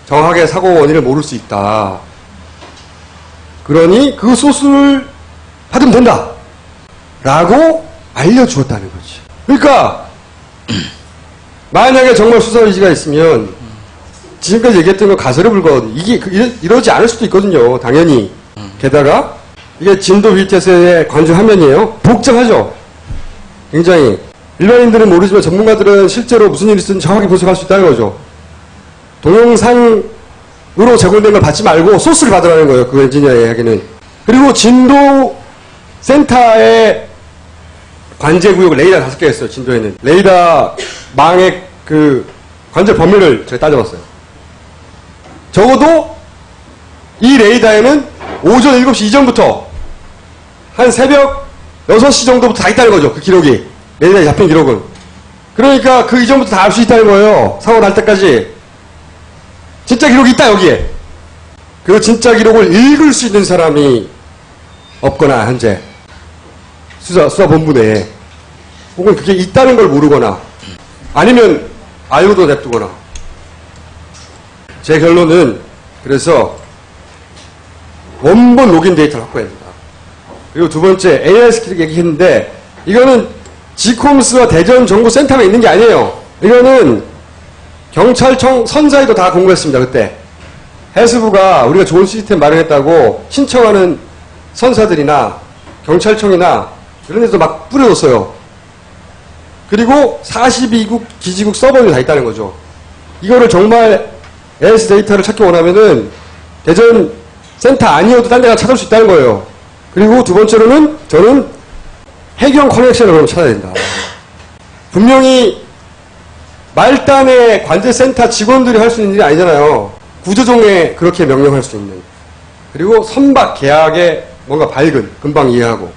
정확하게 사고 원인을 모를 수 있다. 그러니 그 소스를 받으면 된다. 라고 알려주었다는 거지. 그러니까 만약에 정말 수사 의지가 있으면 지금까지 얘기했던 거 가설에 불과하거든요. 이게 이러지 않을 수도 있거든요. 당연히. 게다가 이게 진도 BTS의 관주 화면이에요. 복잡하죠. 굉장히. 일반인들은 모르지만 전문가들은 실제로 무슨 일이 있든 정확히 분석할 수 있다는 거죠. 동영상으로 제공된 걸 받지 말고 소스를 받으라는 거예요. 그 엔지니어의 이야기는. 그리고 진도 센터의 관제구역을 레이더 5개 했어요. 진도에는. 레이더 망의 그 관제 범위를 제가 따져봤어요. 적어도 이 레이더에는 오전 7시 이전부터 한 새벽 6시 정도부터 다 있다는 거죠. 그 기록이. 레이더에 잡힌 기록은. 그러니까 그 이전부터 다 알 수 있다는 거예요. 사고 날 때까지. 진짜 기록이 있다, 여기에. 그 진짜 기록을 읽을 수 있는 사람이 없거나, 현재. 수사본부 내에. 혹은 그게 있다는 걸 모르거나, 아니면 알고도 냅두거나. 제 결론은, 그래서, 원본 로긴 데이터를 확보해야 된다. 그리고 두 번째, AIS 얘기했는데, 이거는 지콤스와 대전정보센터가 있는 게 아니에요. 이거는 경찰청 선사에도 다 공고했습니다. 그때 해수부가 우리가 좋은 시스템 마련했다고 신청하는 선사들이나 경찰청이나 이런 데도 막 뿌려줬어요. 그리고 42국 기지국 서버들이 다 있다는 거죠. 이거를 정말 AIS 데이터를 찾기 원하면은 대전 센터 아니어도 딴 데가 찾을 수 있다는 거예요. 그리고 두 번째로는 저는 해경 커넥션을 그럼 찾아야 된다. 분명히 말단의 관제센터 직원들이 할 수 있는 일이 아니잖아요. 구조종에 그렇게 명령할 수 있는. 그리고 선박 계약에 뭔가 밝은, 금방 이해하고.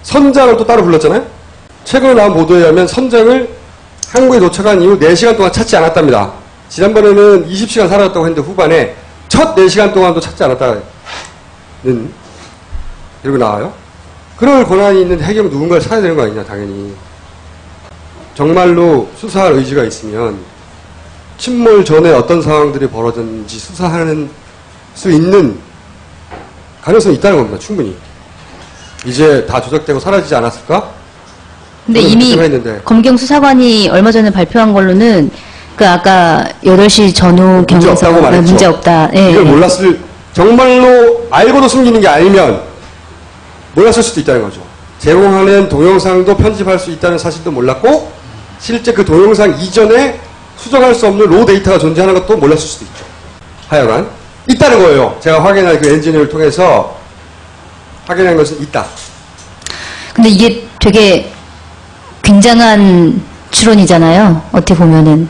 선장을 또 따로 불렀잖아요. 최근에 나온 보도에 의하면 선장을 한국에 도착한 이후 4시간 동안 찾지 않았답니다. 지난번에는 20시간 사라졌다고 했는데 후반에 첫 4시간 동안도 찾지 않았다는 이러고 나와요. 그럴 권한이 있는 해경 누군가를 찾아야 되는 거 아니냐, 당연히. 정말로 수사할 의지가 있으면 침몰 전에 어떤 상황들이 벌어졌는지 수사하는 수 있는 가능성이 있다는 겁니다, 충분히. 이제 다 조작되고 사라지지 않았을까? 근데 이미 검경 수사관이 얼마 전에 발표한 걸로는 그 아까 8시 전후 문제 경에서 없다고 말했죠. 문제 없다. 예, 이걸 예. 몰랐을, 정말로 알고도 숨기는 게 아니면 몰랐을 수도 있다는 거죠. 제공하는 동영상도 편집할 수 있다는 사실도 몰랐고 실제 그 동영상 이전에 수정할 수 없는 로 데이터가 존재하는 것도 몰랐을 수도 있죠. 하여간 있다는 거예요. 제가 확인한 그 엔지니어를 통해서 확인한 것은 있다. 근데 이게 되게 굉장한 추론이잖아요. 어떻게 보면은.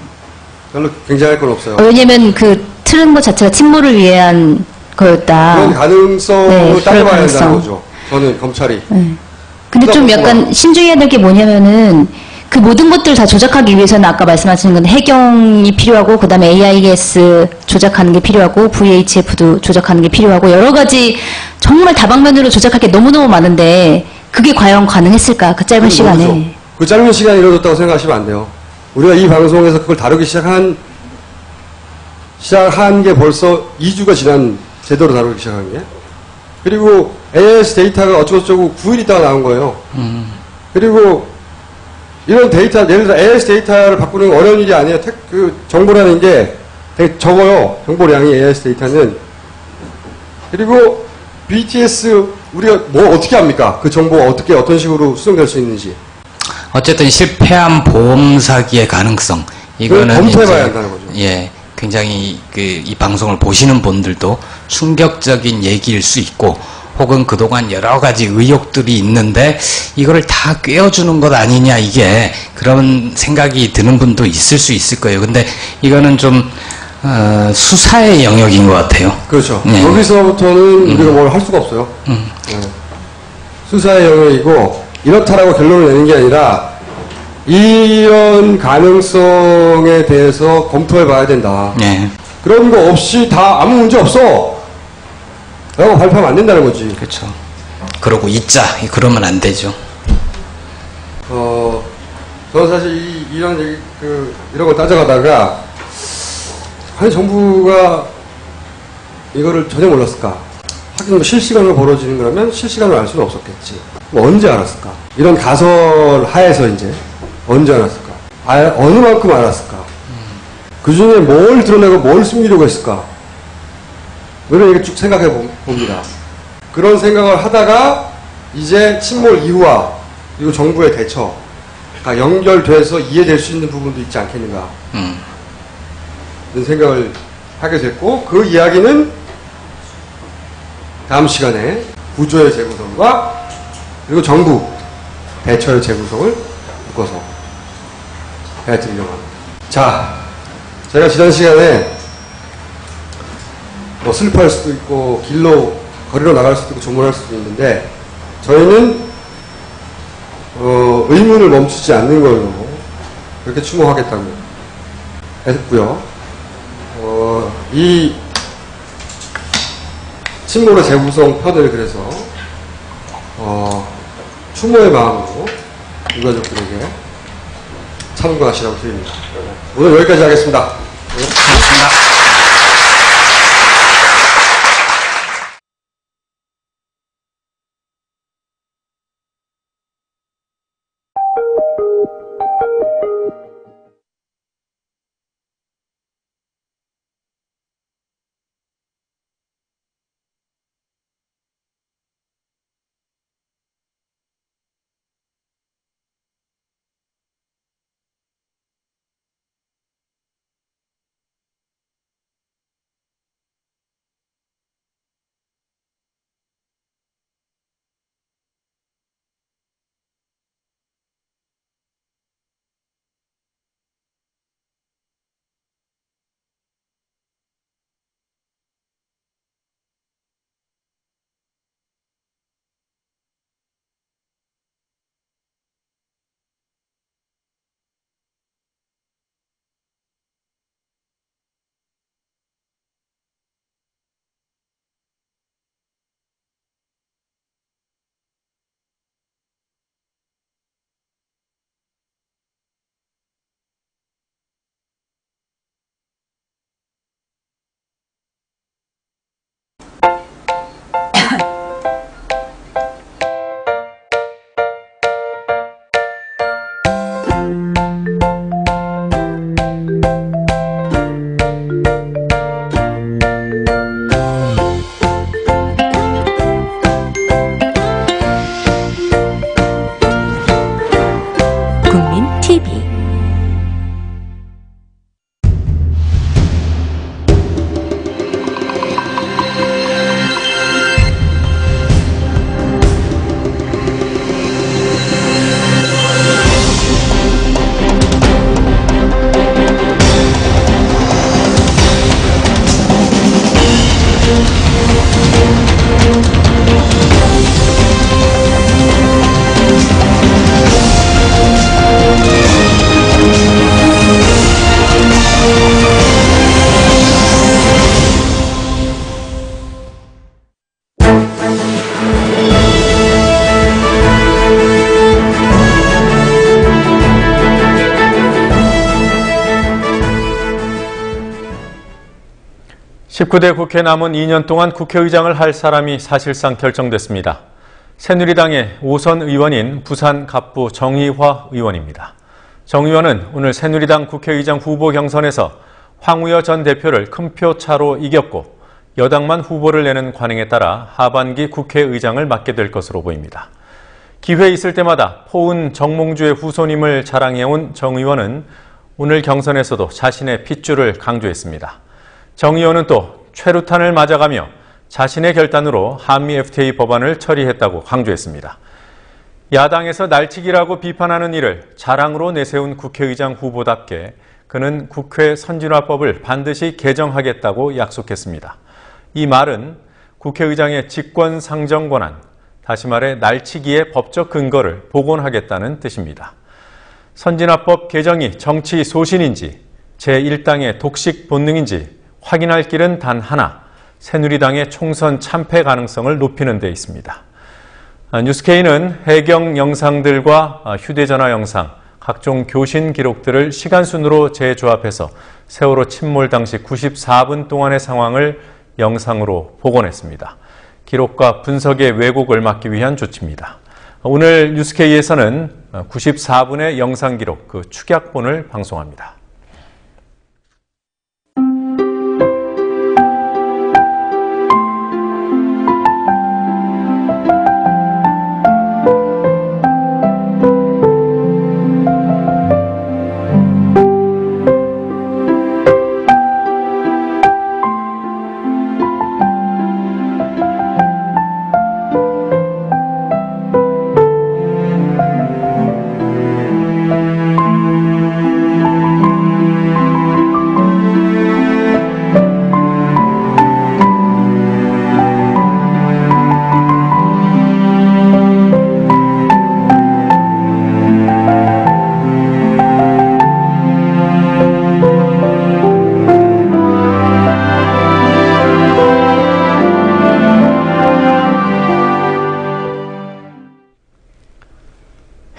별로 굉장할 건 없어요. 왜냐면 그 틀은 것 자체가 침몰을 위한 거였다. 그런 가능성을 네, 따져봐야 그럴 한다는 가능성. 거죠. 저는 검찰이. 근데 좀 약간 신중해야 될 게 뭐냐면은 그 모든 것들을 다 조작하기 위해서는 아까 말씀하신 건 해경이 필요하고 그다음에 AIS 조작하는 게 필요하고 VHF도 조작하는 게 필요하고 여러 가지 정말 다방면으로 조작할 게 너무너무 많은데 그게 과연 가능했을까? 그 짧은 시간에. 모르죠. 그 짧은 시간에 이루어졌다고 생각하시면 안 돼요. 우리가 이 방송에서 그걸 다루기 시작한 게 벌써 2주가 지난, 제대로 다루기 시작한 게. 그리고 AIS 데이터가 어쩌고저쩌고 9일 있다가 나온 거예요. 그리고 이런 데이터, 예를 들어 AIS 데이터를 바꾸는 건 어려운 일이 아니에요. 그 정보라는 게 되게 적어요. 정보량이 AIS 데이터는. 그리고 BTS 우리가 뭐 어떻게 합니까? 그 정보가 어떻게 어떤 식으로 수정될 수 있는지. 어쨌든 실패한 보험 사기의 가능성 이거는 검토해봐야 이제, 한다는 거죠. 예, 굉장히 이 방송을 보시는 분들도 충격적인 얘기일 수 있고 혹은 그동안 여러 가지 의혹들이 있는데 이거를 다 꿰어주는 것 아니냐 이게 그런 생각이 드는 분도 있을 수 있을 거예요. 근데 이거는 좀 수사의 영역인 것 같아요. 그렇죠. 네. 여기서부터는 우리가 뭘 할 수가 없어요. 네. 수사의 영역이고 이렇다라고 결론을 내는 게 아니라 이런 가능성에 대해서 검토해 봐야 된다. 네. 그런 거 없이 다 아무 문제 없어 라고 발표하면 안 된다는 거지. 그렇죠. 그러고 있자 그러면 안 되죠. 저는 사실 이런 이런 걸 따져가다가 한 정부가 이거를 전혀 몰랐을까? 하긴 뭐 실시간으로 벌어지는 거라면 실시간으로 알 수는 없었겠지. 뭐 언제 알았을까? 이런 가설 하에서 이제 언제 알았을까? 어느 만큼 알았을까? 그 중에 뭘 드러내고 뭘 숨기려고 했을까? 이런 얘기 쭉 생각해 봅니다. 그런 생각을 하다가 이제 침몰 이후와 그리고 정부의 대처가 연결돼서 이해될 수 있는 부분도 있지 않겠는가 이런 생각을 하게 됐고, 그 이야기는 다음 시간에 구조의 재구성과 그리고 정부 대처의 재구성을 묶어서 해드리려고 합니다. 자, 제가 지난 시간에 뭐 슬퍼할 수도 있고 거리로 나갈 수도 있고 조문할 수도 있는데, 저희는 의문을 멈추지 않는 걸로 그렇게 추모하겠다고 했고요. 이 침몰의 재구성 편을 그래서 추모의 마음으로 유가족들에게 참고하시라고 드립니다. 오늘 여기까지 하겠습니다. 고맙습니다. (19대) 국회 남은 2년 동안 국회의장을 할 사람이 사실상 결정됐습니다. 새누리당의 5선 의원인 부산 갑부 정의화 의원입니다. 정 의원은 오늘 새누리당 국회의장 후보 경선에서 황우여 전 대표를 큰 표 차로 이겼고, 여당만 후보를 내는 관행에 따라 하반기 국회의장을 맡게 될 것으로 보입니다. 기회 있을 때마다 포은 정몽주의 후손임을 자랑해온 정 의원은 오늘 경선에서도 자신의 핏줄을 강조했습니다. 정 의원은 또 최루탄을 맞아가며 자신의 결단으로 한미 FTA 법안을 처리했다고 강조했습니다. 야당에서 날치기라고 비판하는 이를 자랑으로 내세운 국회의장 후보답게 그는 국회 선진화법을 반드시 개정하겠다고 약속했습니다. 이 말은 국회의장의 직권 상정 권한, 다시 말해 날치기의 법적 근거를 복원하겠다는 뜻입니다. 선진화법 개정이 정치 소신인지 제1당의 독식 본능인지 확인할 길은 단 하나, 새누리당의 총선 참패 가능성을 높이는 데 있습니다. 뉴스K는 해경 영상들과 휴대전화 영상, 각종 교신 기록들을 시간 순으로 재조합해서 세월호 침몰 당시 94분 동안의 상황을 영상으로 복원했습니다. 기록과 분석의 왜곡을 막기 위한 조치입니다. 오늘 뉴스K에서는 94분의 영상 기록, 그 축약본을 방송합니다.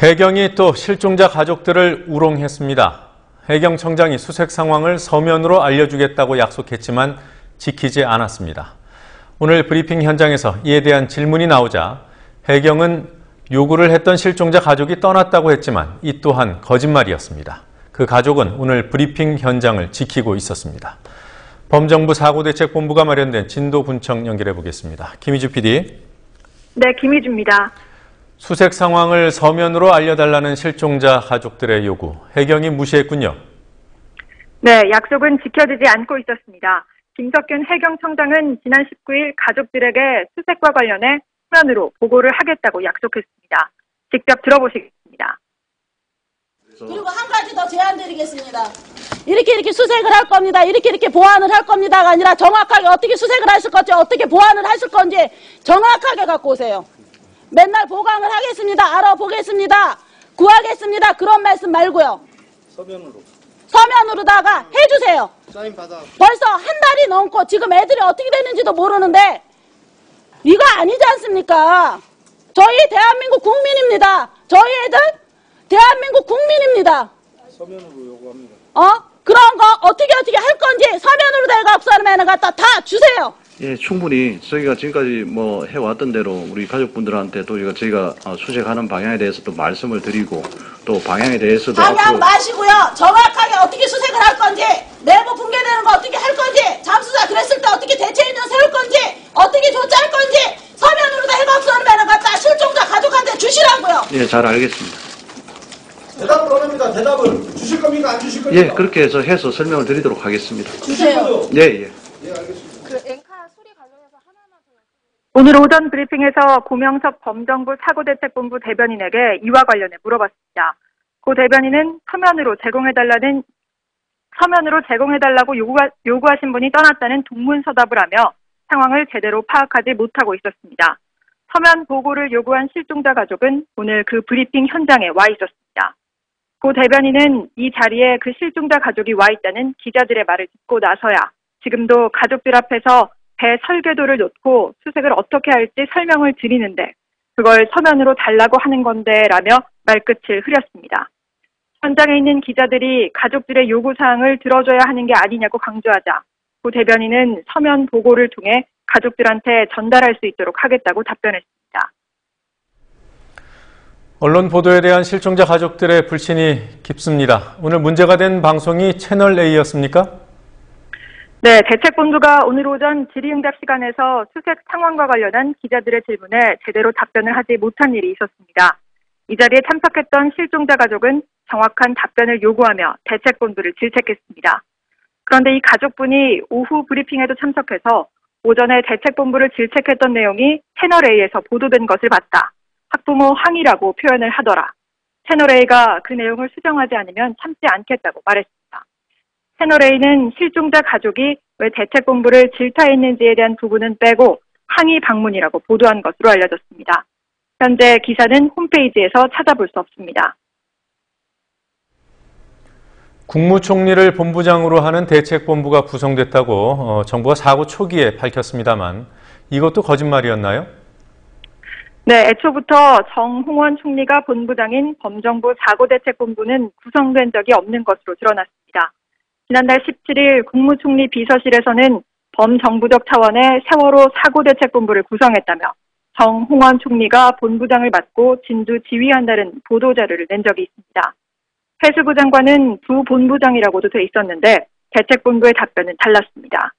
해경이 또 실종자 가족들을 우롱했습니다. 해경청장이 수색 상황을 서면으로 알려주겠다고 약속했지만 지키지 않았습니다. 오늘 브리핑 현장에서 이에 대한 질문이 나오자 해경은 요구를 했던 실종자 가족이 떠났다고 했지만 이 또한 거짓말이었습니다. 그 가족은 오늘 브리핑 현장을 지키고 있었습니다. 범정부 사고대책본부가 마련된 진도군청 연결해 보겠습니다. 김희주 PD. 네, 김희주입니다. 수색 상황을 서면으로 알려달라는 실종자 가족들의 요구, 해경이 무시했군요. 네, 약속은 지켜지지 않고 있었습니다. 김석균 해경청장은 지난 19일 가족들에게 수색과 관련해 서면으로 보고를 하겠다고 약속했습니다. 직접 들어보시겠습니다. 그리고 한 가지 더 제안드리겠습니다. 이렇게 수색을 할 겁니다. 이렇게 보완을 할 겁니다가 아니라 정확하게 어떻게 수색을 하실 건지 어떻게 보완을 하실 건지 정확하게 갖고 오세요. 맨날 보강을 하겠습니다. 알아보겠습니다. 구하겠습니다. 그런 말씀 말고요. 서면으로다가 해주세요. 사인 받아. 벌써 한 달이 넘고 지금 애들이 어떻게 되는지도 모르는데 이거 아니지 않습니까? 저희 대한민국 국민입니다. 저희 애들 대한민국 국민입니다. 서면으로 요구합니다. 그런 거 어떻게 할 건지 서면으로 내가 없으면 갖다 다 주세요. 예, 충분히 저희가 지금까지 뭐 해왔던 대로 우리 가족분들한테 또 저희가 수색하는 방향에 대해서도 말씀을 드리고 또 방향에 대해서도 방향 마시고요. 정확하게 어떻게 수색을 할 건지 내부 붕괴되는 거 어떻게 할 건지 잠수사 그랬을 때 어떻게 대체인을 세울 건지 어떻게 조치할 건지 서면으로 다 해가 없으면 갖다 실종자 가족한테 주시라고요. 예, 잘 알겠습니다. 대답을 원합니다. 대답을 주실 겁니까? 안 주실 겁니까? 예, 그렇게 해서 설명을 드리도록 하겠습니다. 주세요. 예. 예, 알겠습니다. 오늘 오전 브리핑에서 고명석 범정부 사고대책본부 대변인에게 이와 관련해 물어봤습니다. 고 대변인은 서면으로 제공해달라고 요구하신 분이 떠났다는 동문서답을 하며 상황을 제대로 파악하지 못하고 있었습니다. 서면 보고를 요구한 실종자 가족은 오늘 그 브리핑 현장에 와 있었습니다. 고 대변인은 이 자리에 그 실종자 가족이 와 있다는 기자들의 말을 듣고 나서야 지금도 가족들 앞에서 배 설계도를 놓고 수색을 어떻게 할지 설명을 드리는데 그걸 서면으로 달라고 하는 건데 라며 말끝을 흐렸습니다. 현장에 있는 기자들이 가족들의 요구사항을 들어줘야 하는 게 아니냐고 강조하자 고 대변인은 서면 보고를 통해 가족들한테 전달할 수 있도록 하겠다고 답변했습니다. 언론 보도에 대한 실종자 가족들의 불신이 깊습니다. 오늘 문제가 된 방송이 채널A였습니까? 네, 대책본부가 오늘 오전 질의응답 시간에서 수색 상황과 관련한 기자들의 질문에 제대로 답변을 하지 못한 일이 있었습니다. 이 자리에 참석했던 실종자 가족은 정확한 답변을 요구하며 대책본부를 질책했습니다. 그런데 이 가족분이 오후 브리핑에도 참석해서 오전에 대책본부를 질책했던 내용이 채널A에서 보도된 것을 봤다. 학부모 항의라고 표현을 하더라. 채널A가 그 내용을 수정하지 않으면 참지 않겠다고 말했습니다. 채널A는 실종자 가족이 왜 대책본부를 질타했는지에 대한 부분은 빼고 항의 방문이라고 보도한 것으로 알려졌습니다. 현재 기사는 홈페이지에서 찾아볼 수 없습니다. 국무총리를 본부장으로 하는 대책본부가 구성됐다고 정부가 사고 초기에 밝혔습니다만 이것도 거짓말이었나요? 네, 애초부터 정홍원 총리가 본부장인 범정부 사고대책본부는 구성된 적이 없는 것으로 드러났습니다. 지난달 17일 국무총리 비서실에서는 범정부적 차원의 세월호 사고대책본부를 구성했다며 정홍원 총리가 본부장을 맡고 진두 지휘한다는 보도자료를 낸 적이 있습니다. 해수부 장관은 부본부장이라고도 돼 있었는데 대책본부의 답변은 달랐습니다.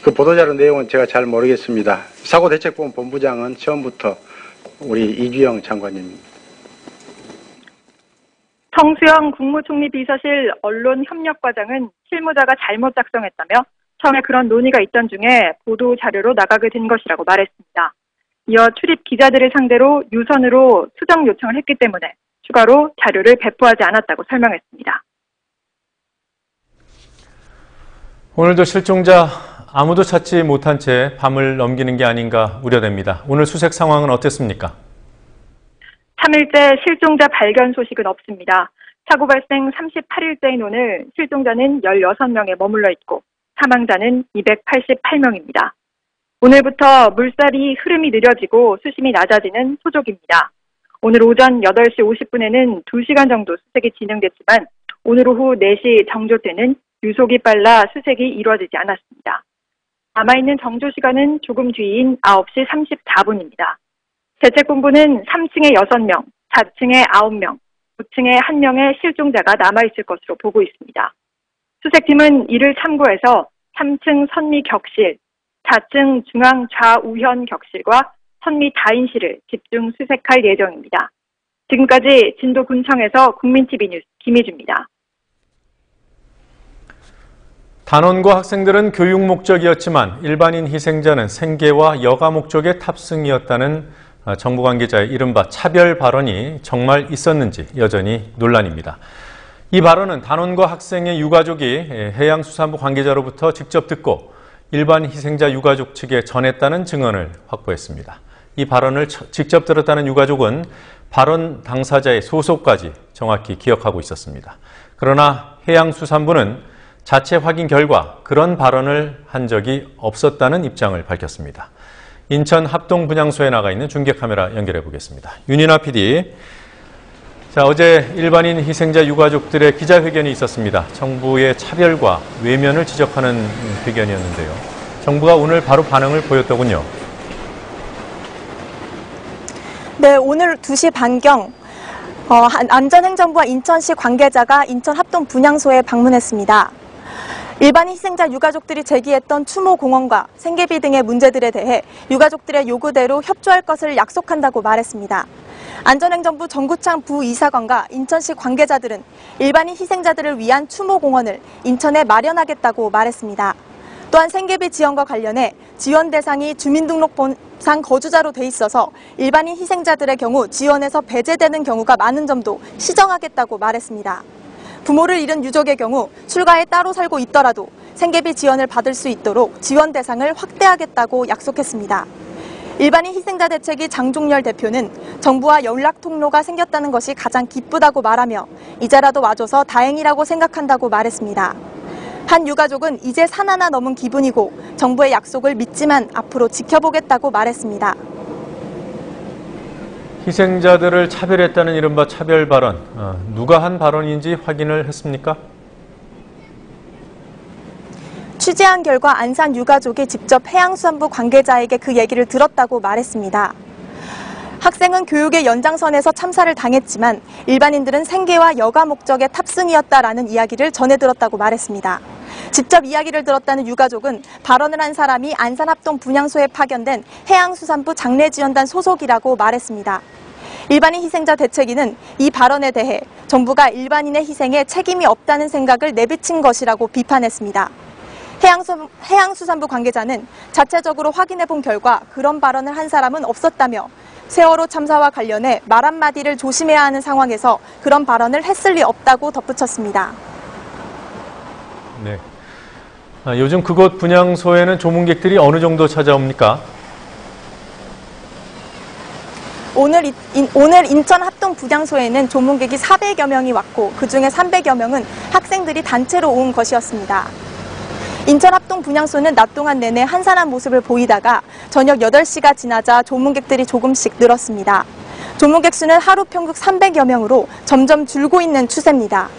그 보도자료 내용은 제가 잘 모르겠습니다. 사고대책본부 본부장은 처음부터 우리 이규영 장관입니다. 성수영 국무총리 비서실 언론협력과장은 실무자가 잘못 작성했다며 처음에 그런 논의가 있던 중에 보도자료로 나가게 된 것이라고 말했습니다. 이어 출입 기자들을 상대로 유선으로 수정 요청을 했기 때문에 추가로 자료를 배포하지 않았다고 설명했습니다. 오늘도 실종자 아무도 찾지 못한 채 밤을 넘기는 게 아닌가 우려됩니다. 오늘 수색 상황은 어땠습니까? 3일째 실종자 발견 소식은 없습니다. 사고 발생 38일째인 오늘 실종자는 16명에 머물러 있고 사망자는 288명입니다. 오늘부터 물살이 흐름이 느려지고 수심이 낮아지는 소족입니다. 오늘 오전 8시 50분에는 2시간 정도 수색이 진행됐지만 오늘 오후 4시 정조 때는 유속이 빨라 수색이 이루어지지 않았습니다. 남아있는 정조 시간은 조금 뒤인 9시 34분입니다. 대책본부는 3층에 6명, 4층에 9명, 5층에 1명의 실종자가 남아있을 것으로 보고 있습니다. 수색팀은 이를 참고해서 3층 선미 격실, 4층 중앙 좌우현 격실과 선미 다인실을 집중 수색할 예정입니다. 지금까지 진도군청에서 국민TV 뉴스 김희주입니다. 단원고 학생들은 교육 목적이었지만 일반인 희생자는 생계와 여가 목적의 탑승이었다는 정부 관계자의 이른바 차별 발언이 정말 있었는지 여전히 논란입니다. 이 발언은 단원고 학생의 유가족이 해양수산부 관계자로부터 직접 듣고 일반 희생자 유가족 측에 전했다는 증언을 확보했습니다. 이 발언을 직접 들었다는 유가족은 발언 당사자의 소속까지 정확히 기억하고 있었습니다. 그러나 해양수산부는 자체 확인 결과 그런 발언을 한 적이 없었다는 입장을 밝혔습니다. 인천 합동분향소에 나가 있는 중계카메라 연결해 보겠습니다. 윤인아 PD. 자, 어제 일반인 희생자 유가족들의 기자회견이 있었습니다. 정부의 차별과 외면을 지적하는 회견이었는데요. 정부가 오늘 바로 반응을 보였더군요. 네, 오늘 2시 반경 안전행정부와 인천시 관계자가 인천 합동분향소에 방문했습니다. 일반 희생자 유가족들이 제기했던 추모 공원과 생계비 등의 문제들에 대해 유가족들의 요구대로 협조할 것을 약속한다고 말했습니다. 안전행정부 정구창 부이사관과 인천시 관계자들은 일반인 희생자들을 위한 추모 공원을 인천에 마련하겠다고 말했습니다. 또한 생계비 지원과 관련해 지원 대상이 주민등록번상 거주자로 돼 있어서 일반인 희생자들의 경우 지원에서 배제되는 경우가 많은 점도 시정하겠다고 말했습니다. 부모를 잃은 유족의 경우 출가에 따로 살고 있더라도 생계비 지원을 받을 수 있도록 지원 대상을 확대하겠다고 약속했습니다. 일반인 희생자 대책위 장종렬 대표는 정부와 연락 통로가 생겼다는 것이 가장 기쁘다고 말하며 이제라도 와줘서 다행이라고 생각한다고 말했습니다. 한 유가족은 이제 산 하나 넘은 기분이고 정부의 약속을 믿지만 앞으로 지켜보겠다고 말했습니다. 희생자들을 차별했다는 이른바 차별 발언, 누가 한 발언인지 확인을 했습니까? 취재한 결과 안산 유가족이 직접 해양수산부 관계자에게 그 얘기를 들었다고 말했습니다. 학생은 교육의 연장선에서 참사를 당했지만 일반인들은 생계와 여가 목적의 탑승이었다라는 이야기를 전해 들었다고 말했습니다. 직접 이야기를 들었다는 유가족은 발언을 한 사람이 안산합동분향소에 파견된 해양수산부 장례지원단 소속이라고 말했습니다. 일반인 희생자 대책위는 이 발언에 대해 정부가 일반인의 희생에 책임이 없다는 생각을 내비친 것이라고 비판했습니다. 해양수산부 관계자는 자체적으로 확인해본 결과 그런 발언을 한 사람은 없었다며 세월호 참사와 관련해 말 한마디를 조심해야 하는 상황에서 그런 발언을 했을 리 없다고 덧붙였습니다. 네. 요즘 그곳 분향소에는 조문객들이 어느 정도 찾아옵니까? 오늘 인천 합동분향소에는 조문객이 400여 명이 왔고 그중에 300여 명은 학생들이 단체로 온 것이었습니다. 인천 합동 분향소는 낮 동안 내내 한산한 모습을 보이다가 저녁 8시가 지나자 조문객들이 조금씩 늘었습니다. 조문객 수는 하루 평균 300여 명으로 점점 줄고 있는 추세입니다.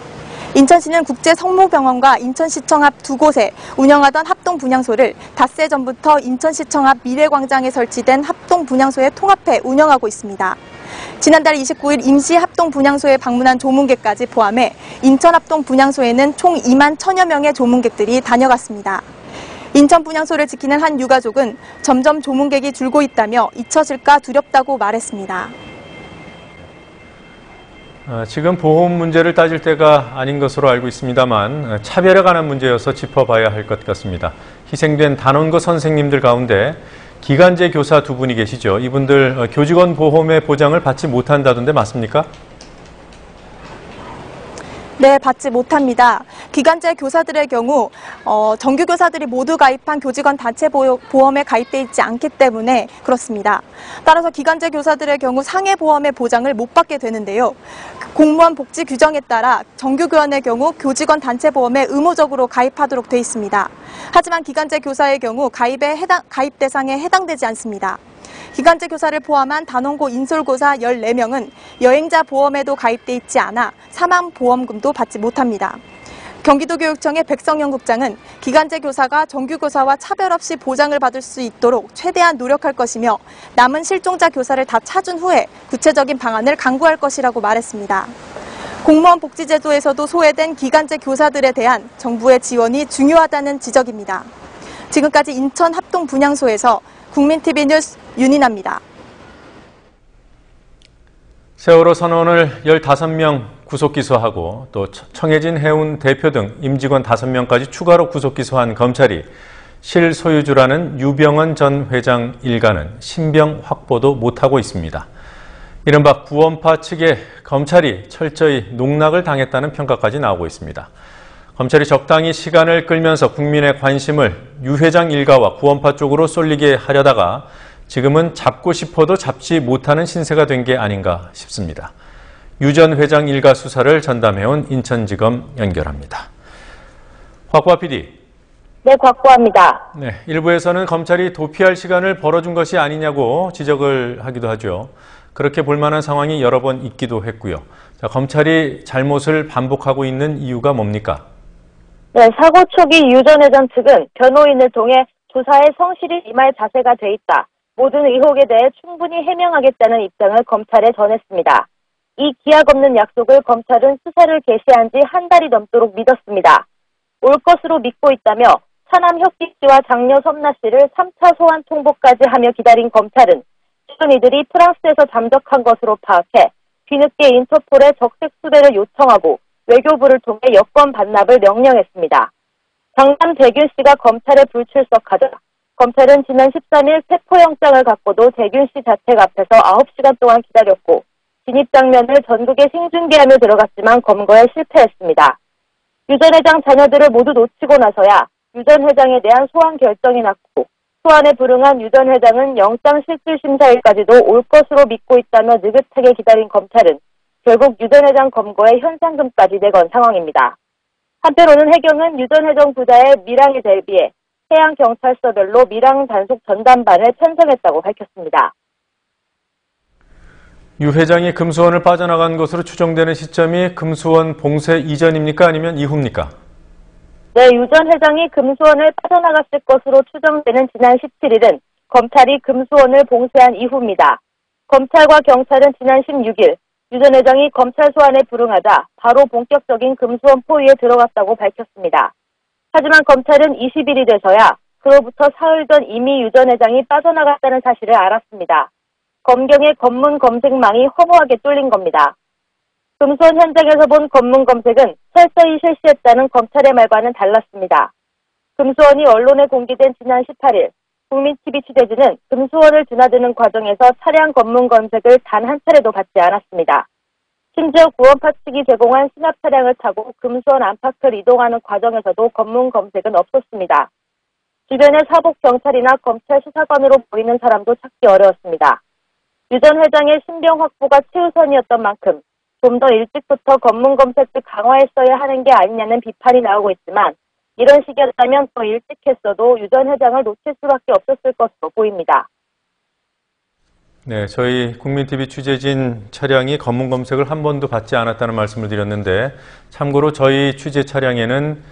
인천시는 국제성모병원과 인천시청 앞 두 곳에 운영하던 합동분향소를 닷새 전부터 인천시청 앞 미래광장에 설치된 합동분향소에 통합해 운영하고 있습니다. 지난달 29일 임시 합동분향소에 방문한 조문객까지 포함해 인천 합동분향소에는 총 2만 1,000여 명의 조문객들이 다녀갔습니다. 인천 분향소를 지키는 한 유가족은 점점 조문객이 줄고 있다며 잊혀질까 두렵다고 말했습니다. 지금 보험 문제를 따질 때가 아닌 것으로 알고 있습니다만 차별에 관한 문제여서 짚어봐야 할 것 같습니다. 희생된 단원고 선생님들 가운데 기간제 교사 두 분이 계시죠. 이분들 교직원 보험의 보장을 받지 못한다던데 맞습니까? 네, 받지 못합니다. 기간제 교사들의 경우 정규 교사들이 모두 가입한 교직원 단체 보험에 가입돼 있지 않기 때문에 그렇습니다. 따라서 기간제 교사들의 경우 상해 보험의 보장을 못 받게 되는데요. 공무원 복지 규정에 따라 정규 교원의 경우 교직원 단체 보험에 의무적으로 가입하도록 돼 있습니다. 하지만 기간제 교사의 경우 가입 대상에 해당되지 않습니다. 기간제 교사를 포함한 단원고 인솔고사 14명은 여행자 보험에도 가입돼 있지 않아 사망보험금도 받지 못합니다. 경기도교육청의 백성영 국장은 기간제 교사가 정규 교사와 차별 없이 보장을 받을 수 있도록 최대한 노력할 것이며 남은 실종자 교사를 다 찾은 후에 구체적인 방안을 강구할 것이라고 말했습니다. 공무원 복지제도에서도 소외된 기간제 교사들에 대한 정부의 지원이 중요하다는 지적입니다. 지금까지 인천 합동분향소에서 국민TV 뉴스 윤인아입니다. 세월호 선원을 15명 구속 기소하고 또 청해진 해운 대표 등 임직원 5명까지 추가로 구속 기소한 검찰이 실소유주라는 유병헌 전 회장 일가는 신병 확보도 못하고 있습니다. 이른바 구원파 측에 검찰이 철저히 농락을 당했다는 평가까지 나오고 있습니다. 검찰이 적당히 시간을 끌면서 국민의 관심을 유 회장 일가와 구원파 쪽으로 쏠리게 하려다가 지금은 잡고 싶어도 잡지 못하는 신세가 된 게 아닌가 싶습니다. 유 전 회장 일가 수사를 전담해온 인천지검 연결합니다. 곽구아 PD. 네, 곽구아입니다. 네, 일부에서는 검찰이 도피할 시간을 벌어준 것이 아니냐고 지적을 하기도 하죠. 그렇게 볼 만한 상황이 여러 번 있기도 했고요. 자, 검찰이 잘못을 반복하고 있는 이유가 뭡니까? 네, 사고 초기 유 전 회장 측은 변호인을 통해 조사에 성실히 임할 자세가 돼 있다. 모든 의혹에 대해 충분히 해명하겠다는 입장을 검찰에 전했습니다. 이 기약 없는 약속을 검찰은 수사를 개시한 지 한 달이 넘도록 믿었습니다. 올 것으로 믿고 있다며 차남 혁기 씨와 장녀 섬나 씨를 3차 소환 통보까지 하며 기다린 검찰은 최근 이들이 프랑스에서 잠적한 것으로 파악해 뒤늦게 인터폴에 적색 수배를 요청하고 외교부를 통해 여권 반납을 명령했습니다. 장남 대균 씨가 검찰에 불출석하자 검찰은 지난 13일 체포영장을 갖고도 대균 씨 자택 앞에서 9시간 동안 기다렸고 진입 장면을 전국에 생중계하며 들어갔지만 검거에 실패했습니다. 유 전 회장 자녀들을 모두 놓치고 나서야 유 전 회장에 대한 소환 결정이 났고 소환에 불응한 유 전 회장은 영장실질심사일까지도 올 것으로 믿고 있다며 느긋하게 기다린 검찰은 결국 유 전 회장 검거에 현상금까지 내건 상황입니다. 한편으로는 해경은 유 전 회장 부자의 밀항에 대비해 해양경찰서별로 밀항 단속 전담반을 편성했다고 밝혔습니다. 유 회장이 금수원을 빠져나간 것으로 추정되는 시점이 금수원 봉쇄 이전입니까? 아니면 이후입니까? 네, 유 전 회장이 금수원을 빠져나갔을 것으로 추정되는 지난 17일은 검찰이 금수원을 봉쇄한 이후입니다. 검찰과 경찰은 지난 16일 유 전 회장이 검찰 소환에 불응하자 바로 본격적인 금수원 포위에 들어갔다고 밝혔습니다. 하지만 검찰은 20일이 돼서야 그로부터 사흘 전 이미 유 전 회장이 빠져나갔다는 사실을 알았습니다. 검경의 검문 검색망이 허무하게 뚫린 겁니다. 금수원 현장에서 본 검문 검색은 철저히 실시했다는 검찰의 말과는 달랐습니다. 금수원이 언론에 공개된 지난 18일 국민TV 취재진은 금수원을 드나드는 과정에서 차량 검문 검색을 단 한 차례도 받지 않았습니다. 심지어 구원파 측이 제공한 수납 차량을 타고 금수원 안팎을 이동하는 과정에서도 검문 검색은 없었습니다. 주변에 사복 경찰이나 검찰 수사관으로 보이는 사람도 찾기 어려웠습니다. 유 전 회장의 신병 확보가 최우선이었던 만큼 좀 더 일찍부터 검문 검색을 강화했어야 하는 게 아니냐는 비판이 나오고 있지만 이런 식이었다면 더 일찍 했어도 유 전 회장을 놓칠 수밖에 없었을 것으로 보입니다. 네, 저희 국민TV 취재진 차량이 검문 검색을 한 번도 받지 않았다는 말씀을 드렸는데 참고로 저희 취재 차량에는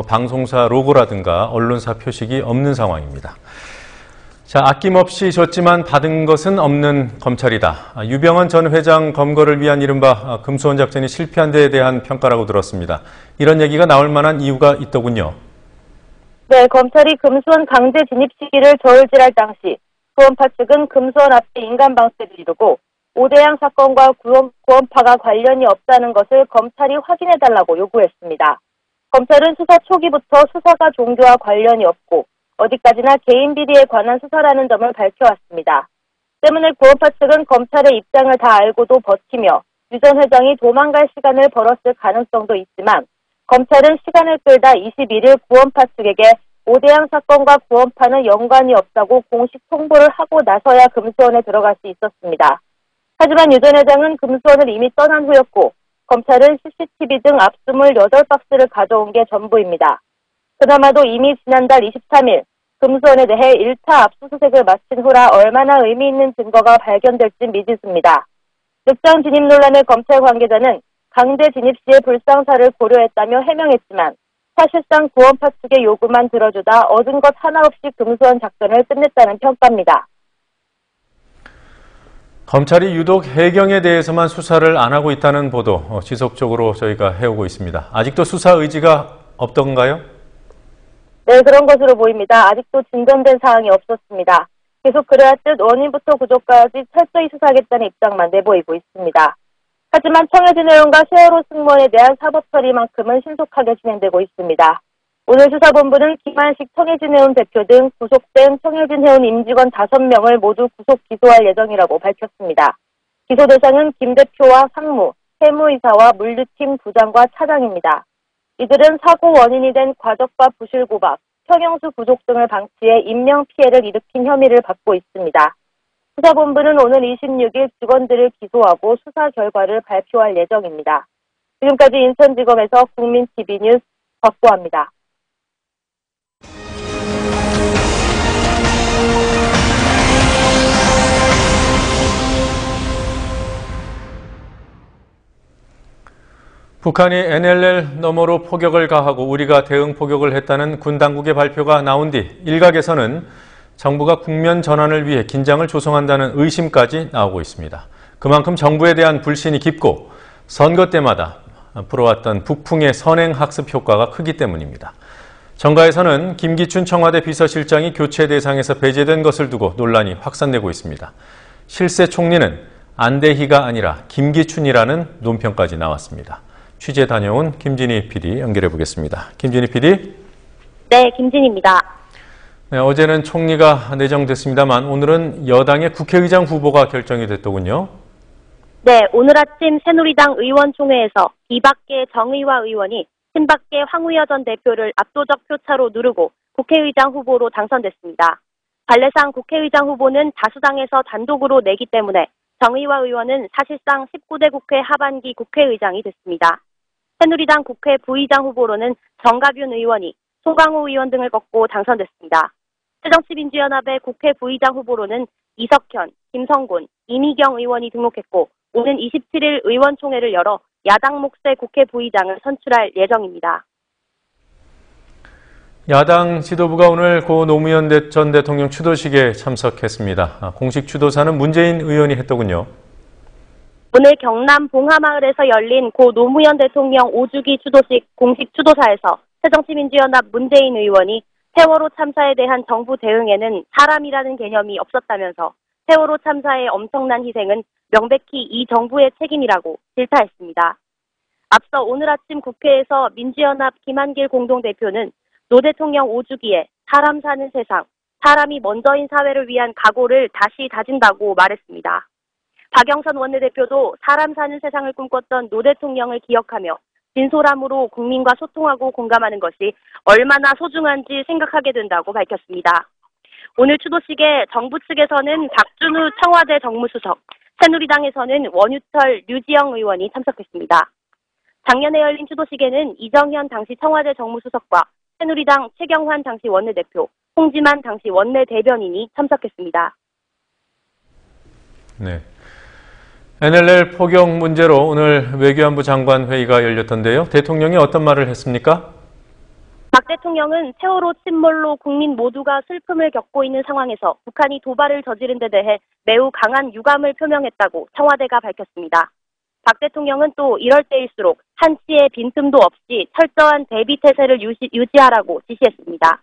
방송사 로고라든가 언론사 표식이 없는 상황입니다. 자, 아낌없이 줬지만 받은 것은 없는 검찰이다. 유병헌 전 회장 검거를 위한 이른바 금수원 작전이 실패한 데에 대한 평가라고 들었습니다. 이런 얘기가 나올 만한 이유가 있더군요. 네, 검찰이 금수원 강제 진입 시기를 저울질할 당시 구원파 측은 금수원 앞에 인간방패를 이루고 오대양 사건과 구원파가 관련이 없다는 것을 검찰이 확인해달라고 요구했습니다. 검찰은 수사 초기부터 수사가 종교와 관련이 없고 어디까지나 개인 비리에 관한 수사라는 점을 밝혀왔습니다. 때문에 구원파 측은 검찰의 입장을 다 알고도 버티며 유 전 회장이 도망갈 시간을 벌었을 가능성도 있지만 검찰은 시간을 끌다 21일 구원파 측에게 오대양 사건과 구원파는 연관이 없다고 공식 통보를 하고 나서야 금수원에 들어갈 수 있었습니다. 하지만 유 전 회장은 금수원을 이미 떠난 후였고 검찰은 CCTV 등 압수물 8박스를 가져온 게 전부입니다. 그나마도 이미 지난달 23일 금수원에 대해 1차 압수수색을 마친 후라 얼마나 의미 있는 증거가 발견될지 미지수입니다. 늑장 진입 논란의 검찰 관계자는 강제 진입 시의 불상사를 고려했다며 해명했지만 사실상 구원파 측의 요구만 들어주다 얻은 것 하나 없이 금수원 작전을 끝냈다는 평가입니다. 검찰이 유독 해경에 대해서만 수사를 안 하고 있다는 보도 지속적으로 저희가 해오고 있습니다. 아직도 수사 의지가 없던가요? 네, 그런 것으로 보입니다. 아직도 진전된 사항이 없었습니다. 계속 그래왔듯 원인부터 구조까지 철저히 수사하겠다는 입장만 내보이고 있습니다. 하지만 청해진 의원과 세월호 승무원에 대한 사법 처리만큼은 신속하게 진행되고 있습니다. 오늘 수사본부는 김한식 청해진 의원 대표 등 구속된 청해진 의원 임직원 5명을 모두 구속 기소할 예정이라고 밝혔습니다. 기소 대상은 김 대표와 상무, 세무이사와 물류팀 부장과 차장입니다. 이들은 사고 원인이 된 과적과 부실 고박, 평형수 부족 등을 방치해 인명피해를 일으킨 혐의를 받고 있습니다. 수사본부는 오늘 26일 직원들을 기소하고 수사 결과를 발표할 예정입니다. 지금까지 인천지검에서 국민TV 뉴스 박보아입니다. 북한이 NLL 너머로 포격을 가하고 우리가 대응 포격을 했다는 군 당국의 발표가 나온 뒤 일각에서는 정부가 국면 전환을 위해 긴장을 조성한다는 의심까지 나오고 있습니다. 그만큼 정부에 대한 불신이 깊고 선거 때마다 불어왔던 북풍의 선행학습 효과가 크기 때문입니다. 정가에서는 김기춘 청와대 비서실장이 교체 대상에서 배제된 것을 두고 논란이 확산되고 있습니다. 실세 총리는 안대희가 아니라 김기춘이라는 논평까지 나왔습니다. 취재 다녀온 김진희 PD 연결해 보겠습니다. 김진희 PD. 네, 김진희입니다. 네, 어제는 총리가 내정됐습니다만 오늘은 여당의 국회의장 후보가 결정이 됐더군요. 네, 오늘 아침 새누리당 의원총회에서 비박계 정의화 의원이 친박계 황우여 전 대표를 압도적 표차로 누르고 국회의장 후보로 당선됐습니다. 관례상 국회의장 후보는 다수당에서 단독으로 내기 때문에 정의화 의원은 사실상 19대 국회 하반기 국회의장이 됐습니다. 새누리당 국회 부의장 후보로는 정가균 의원이 송강호 의원 등을 꺾고 당선됐습니다. 새정치민주연합의 국회 부의장 후보로는 이석현, 김성곤, 이미경 의원이 등록했고 오는 27일 의원총회를 열어 야당 몫의 국회 부의장을 선출할 예정입니다. 야당 지도부가 오늘 고 노무현 전 대통령 추도식에 참석했습니다. 공식 추도사는 문재인 의원이 했더군요. 오늘 경남 봉하마을에서 열린 고 노무현 대통령 5주기 추도식 공식 추도사에서 새정치민주연합 문재인 의원이 세월호 참사에 대한 정부 대응에는 사람이라는 개념이 없었다면서 세월호 참사의 엄청난 희생은 명백히 이 정부의 책임이라고 질타했습니다. 앞서 오늘 아침 국회에서 민주연합 김한길 공동대표는 노 대통령 5주기에 사람 사는 세상, 사람이 먼저인 사회를 위한 각오를 다시 다진다고 말했습니다. 박영선 원내대표도 사람 사는 세상을 꿈꿨던 노 대통령을 기억하며 진솔함으로 국민과 소통하고 공감하는 것이 얼마나 소중한지 생각하게 된다고 밝혔습니다. 오늘 추도식에 정부 측에서는 박준우 청와대 정무수석, 새누리당에서는 원유철, 류지영 의원이 참석했습니다. 작년에 열린 추도식에는 이정현 당시 청와대 정무수석과 새누리당 최경환 당시 원내대표, 홍지만 당시 원내대변인이 참석했습니다. 네. NLL 포격 문제로 오늘 외교안보 장관 회의가 열렸던데요. 대통령이 어떤 말을 했습니까? 박 대통령은 세월호 침몰로 국민 모두가 슬픔을 겪고 있는 상황에서 북한이 도발을 저지른 데 대해 매우 강한 유감을 표명했다고 청와대가 밝혔습니다. 박 대통령은 또 이럴 때일수록 한치의 빈틈도 없이 철저한 대비 태세를 유지하라고 지시했습니다.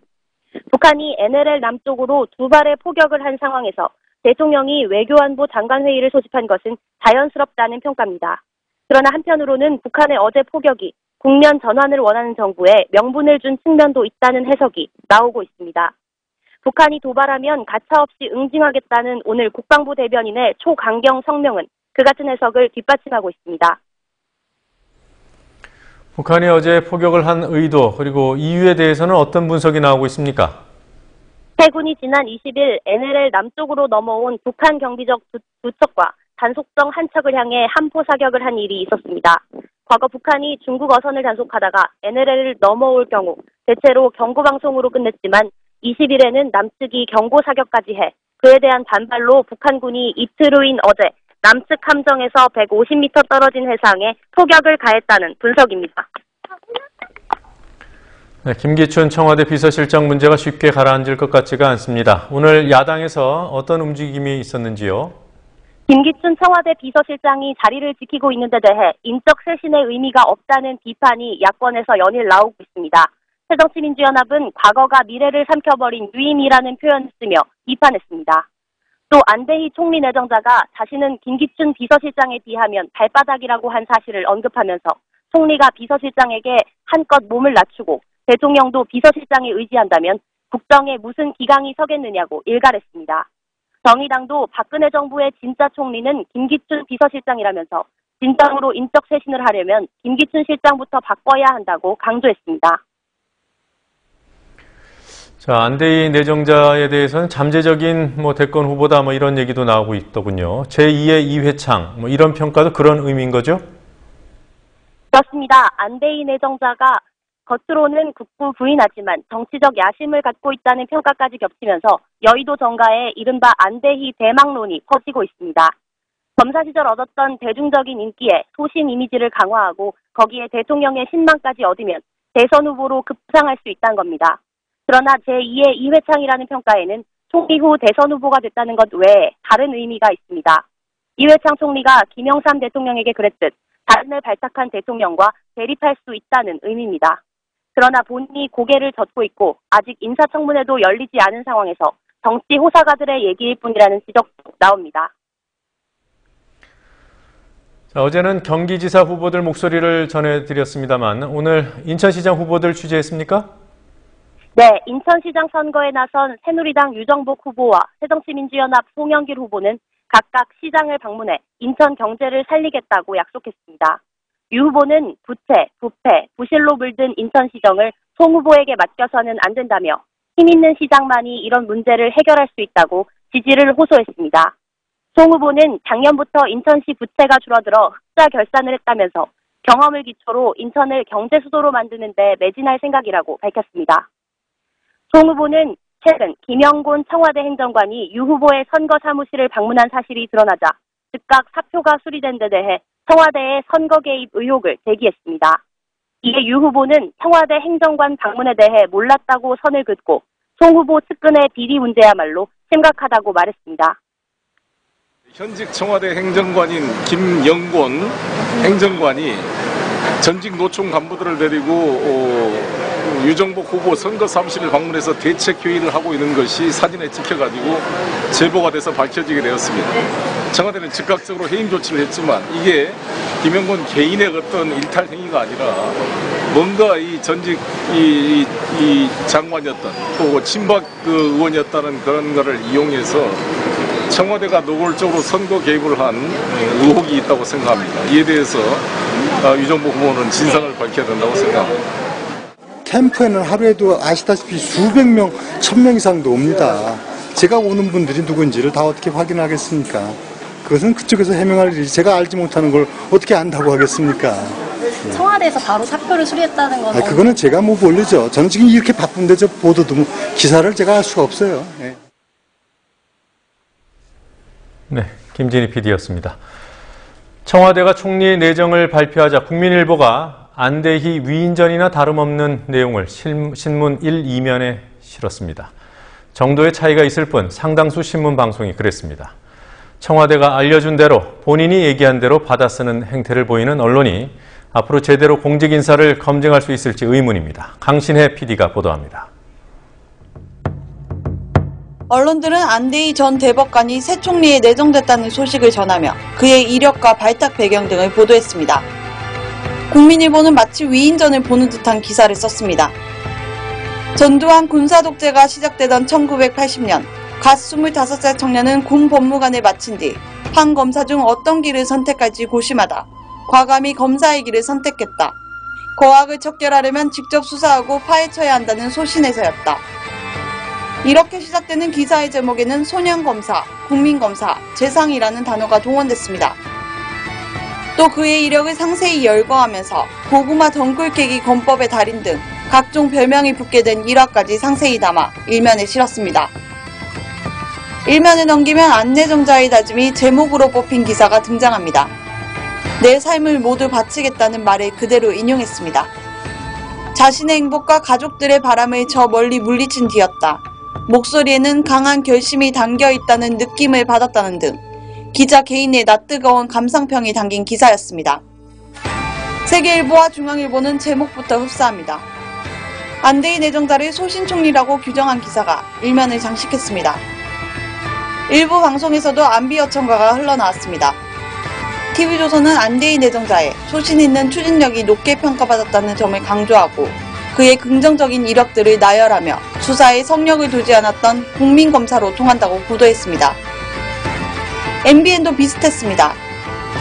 북한이 NLL 남쪽으로 두 발의 포격을 한 상황에서 대통령이 외교안보 장관회의를 소집한 것은 자연스럽다는 평가입니다. 그러나 한편으로는 북한의 어제 포격이 국면 전환을 원하는 정부에 명분을 준 측면도 있다는 해석이 나오고 있습니다. 북한이 도발하면 가차없이 응징하겠다는 오늘 국방부 대변인의 초강경 성명은 그 같은 해석을 뒷받침하고 있습니다. 북한이 어제 포격을 한 의도 그리고 이유에 대해서는 어떤 분석이 나오고 있습니까? 해군이 지난 20일 NLL 남쪽으로 넘어온 북한 경비적 두 척과 단속정 한 척을 향해 함포 사격을 한 일이 있었습니다. 과거 북한이 중국 어선을 단속하다가 NLL을 넘어올 경우 대체로 경고방송으로 끝냈지만 20일에는 남측이 경고 사격까지 해 그에 대한 반발로 북한군이 이틀 후인 어제 남측 함정에서 150m 떨어진 해상에 포격을 가했다는 분석입니다. 네, 김기춘 청와대 비서실장 문제가 쉽게 가라앉을 것 같지가 않습니다. 오늘 야당에서 어떤 움직임이 있었는지요? 김기춘 청와대 비서실장이 자리를 지키고 있는 데 대해 인적 쇄신의 의미가 없다는 비판이 야권에서 연일 나오고 있습니다. 새정치민주연합은 과거가 미래를 삼켜버린 유임이라는 표현을 쓰며 비판했습니다. 또 안대희 총리 내정자가 자신은 김기춘 비서실장에 비하면 발바닥이라고 한 사실을 언급하면서 총리가 비서실장에게 한껏 몸을 낮추고 대통령도 비서실장에 의지한다면 국정에 무슨 기강이 서겠느냐고 일갈했습니다. 정의당도 박근혜 정부의 진짜 총리는 김기춘 비서실장이라면서 진정으로 인적 쇄신을 하려면 김기춘 실장부터 바꿔야 한다고 강조했습니다. 자, 안대희 내정자에 대해서는 잠재적인 대권 후보다 이런 얘기도 나오고 있더군요. 제2의 이회창 이런 평가도 그런 의미인 거죠? 그렇습니다. 안대희 내정자가 겉으로는 극구 부인하지만 정치적 야심을 갖고 있다는 평가까지 겹치면서 여의도 정가에 이른바 안대희 대망론이 퍼지고 있습니다. 검사 시절 얻었던 대중적인 인기에 소신 이미지를 강화하고 거기에 대통령의 신망까지 얻으면 대선 후보로 급상할 수 있다는 겁니다. 그러나 제2의 이회창이라는 평가에는 총리 후 대선 후보가 됐다는 것 외에 다른 의미가 있습니다. 이회창 총리가 김영삼 대통령에게 그랬듯 자신을 발탁한 대통령과 대립할 수 있다는 의미입니다. 그러나 본인이 고개를 젓고 있고 아직 인사청문회도 열리지 않은 상황에서 정치 호사가들의 얘기일 뿐이라는 지적도 나옵니다. 자, 어제는 경기지사 후보들 목소리를 전해드렸습니다만 오늘 인천시장 후보들 취재했습니까? 네, 인천시장 선거에 나선 새누리당 유정복 후보와 새정치민주연합 송영길 후보는 각각 시장을 방문해 인천 경제를 살리겠다고 약속했습니다. 유 후보는 부채, 부패, 부실로 물든 인천시정을 송 후보에게 맡겨서는 안 된다며 힘 있는 시장만이 이런 문제를 해결할 수 있다고 지지를 호소했습니다. 송 후보는 작년부터 인천시 부채가 줄어들어 흑자 결산을 했다면서 경험을 기초로 인천을 경제수도로 만드는 데 매진할 생각이라고 밝혔습니다. 송 후보는 최근 김영곤 청와대 행정관이 유 후보의 선거 사무실을 방문한 사실이 드러나자 즉각 사표가 수리된 데 대해 청와대의 선거 개입 의혹을 제기했습니다. 이에 유 후보는 청와대 행정관 방문에 대해 몰랐다고 선을 긋고 송 후보 측근의 비리 문제야말로 심각하다고 말했습니다. 현직 청와대 행정관인 김영곤 행정관이 전직 노총 간부들을 데리고 유정복 후보 선거 사무실을 방문해서 대책회의를 하고 있는 것이 사진에 찍혀가지고 제보가 돼서 밝혀지게 되었습니다. 청와대는 즉각적으로 해임 조치를 했지만 이게 김영곤 개인의 어떤 일탈 행위가 아니라 뭔가 이 전직 이 장관이었던 또 친박 의원이었다는 그런 거를 이용해서 청와대가 노골적으로 선거 개입을 한 의혹이 있다고 생각합니다. 이에 대해서 유정복 후보는 진상을 밝혀야 된다고 생각합니다. 캠프에는 하루에도 아시다시피 수백 명, 1000명 이상도 옵니다. 제가 오는 분들이 누군지를 다 어떻게 확인하겠습니까? 그것은 그쪽에서 해명할 일이지 제가 알지 못하는 걸 어떻게 안다고 하겠습니까? 청와대에서 바로 사표를 수리했다는 건 그거는 제가 뭐 모르죠. 저는 지금 이렇게 바쁜데 저 보도도 기사를 제가 할 수가 없어요. 네. 네, 김진희 PD였습니다. 청와대가 총리 내정을 발표하자 국민일보가 안대희 위인전이나 다름없는 내용을 신문 1, 2면에 실었습니다. 정도의 차이가 있을 뿐 상당수 신문 방송이 그랬습니다. 청와대가 알려준 대로 본인이 얘기한 대로 받아쓰는 행태를 보이는 언론이 앞으로 제대로 공직 인사를 검증할 수 있을지 의문입니다. 강신혜 PD가 보도합니다. 언론들은 안대희 전 대법관이 새 총리에 내정됐다는 소식을 전하며 그의 이력과 발탁 배경 등을 보도했습니다. 국민일보는 마치 위인전을 보는 듯한 기사를 썼습니다. 전두환 군사독재가 시작되던 1980년 갓 25살 청년은 군 법무관을 마친 뒤 한 검사 중 어떤 길을 선택할지 고심하다 과감히 검사의 길을 선택했다. 거악을 척결하려면 직접 수사하고 파헤쳐야 한다는 소신에서였다. 이렇게 시작되는 기사의 제목에는 소년검사, 국민검사, 재상이라는 단어가 동원됐습니다. 또 그의 이력을 상세히 열거하면서 고구마 덩굴 깨기 검법의 달인 등 각종 별명이 붙게 된 일화까지 상세히 담아 일면에 실었습니다. 일면을 넘기면 안내정자의 다짐이 제목으로 뽑힌 기사가 등장합니다. 내 삶을 모두 바치겠다는 말을 그대로 인용했습니다. 자신의 행복과 가족들의 바람을 저 멀리 물리친 뒤였다. 목소리에는 강한 결심이 담겨있다는 느낌을 받았다는 등 기자 개인의 낯뜨거운 감상평이 담긴 기사였습니다. 세계일보와 중앙일보는 제목부터 흡사합니다. 안대희 내정자를 소신총리라고 규정한 기사가 일면을 장식했습니다. 일부 방송에서도 안비 여청가가 흘러나왔습니다. TV조선은 안대희 내정자의 소신 있는 추진력이 높게 평가받았다는 점을 강조하고 그의 긍정적인 이력들을 나열하며 수사에 성력을 두지 않았던 국민검사로 통한다고 보도했습니다. MBN도 비슷했습니다.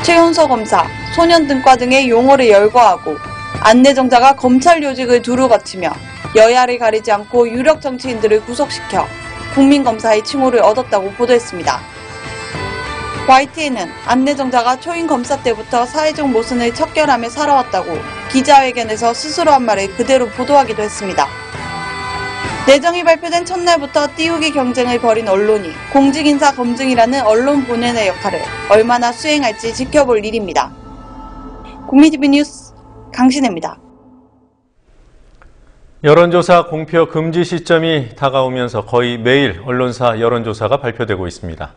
최윤서 검사, 소년등과 등의 용어를 열거하고 안내정자가 검찰 요직을 두루 거치며 여야를 가리지 않고 유력 정치인들을 구속시켜 국민검사의 칭호를 얻었다고 보도했습니다. YTN은 안내정자가 초임 검사 때부터 사회적 모순을 척결하며 살아왔다고 기자회견에서 스스로 한 말을 그대로 보도하기도 했습니다. 내정이 발표된 첫날부터 띄우기 경쟁을 벌인 언론이 공직인사 검증이라는 언론 본연의 역할을 얼마나 수행할지 지켜볼 일입니다. 국민TV 뉴스 강신혜입니다. 여론조사 공표 금지 시점이 다가오면서 거의 매일 언론사 여론조사가 발표되고 있습니다.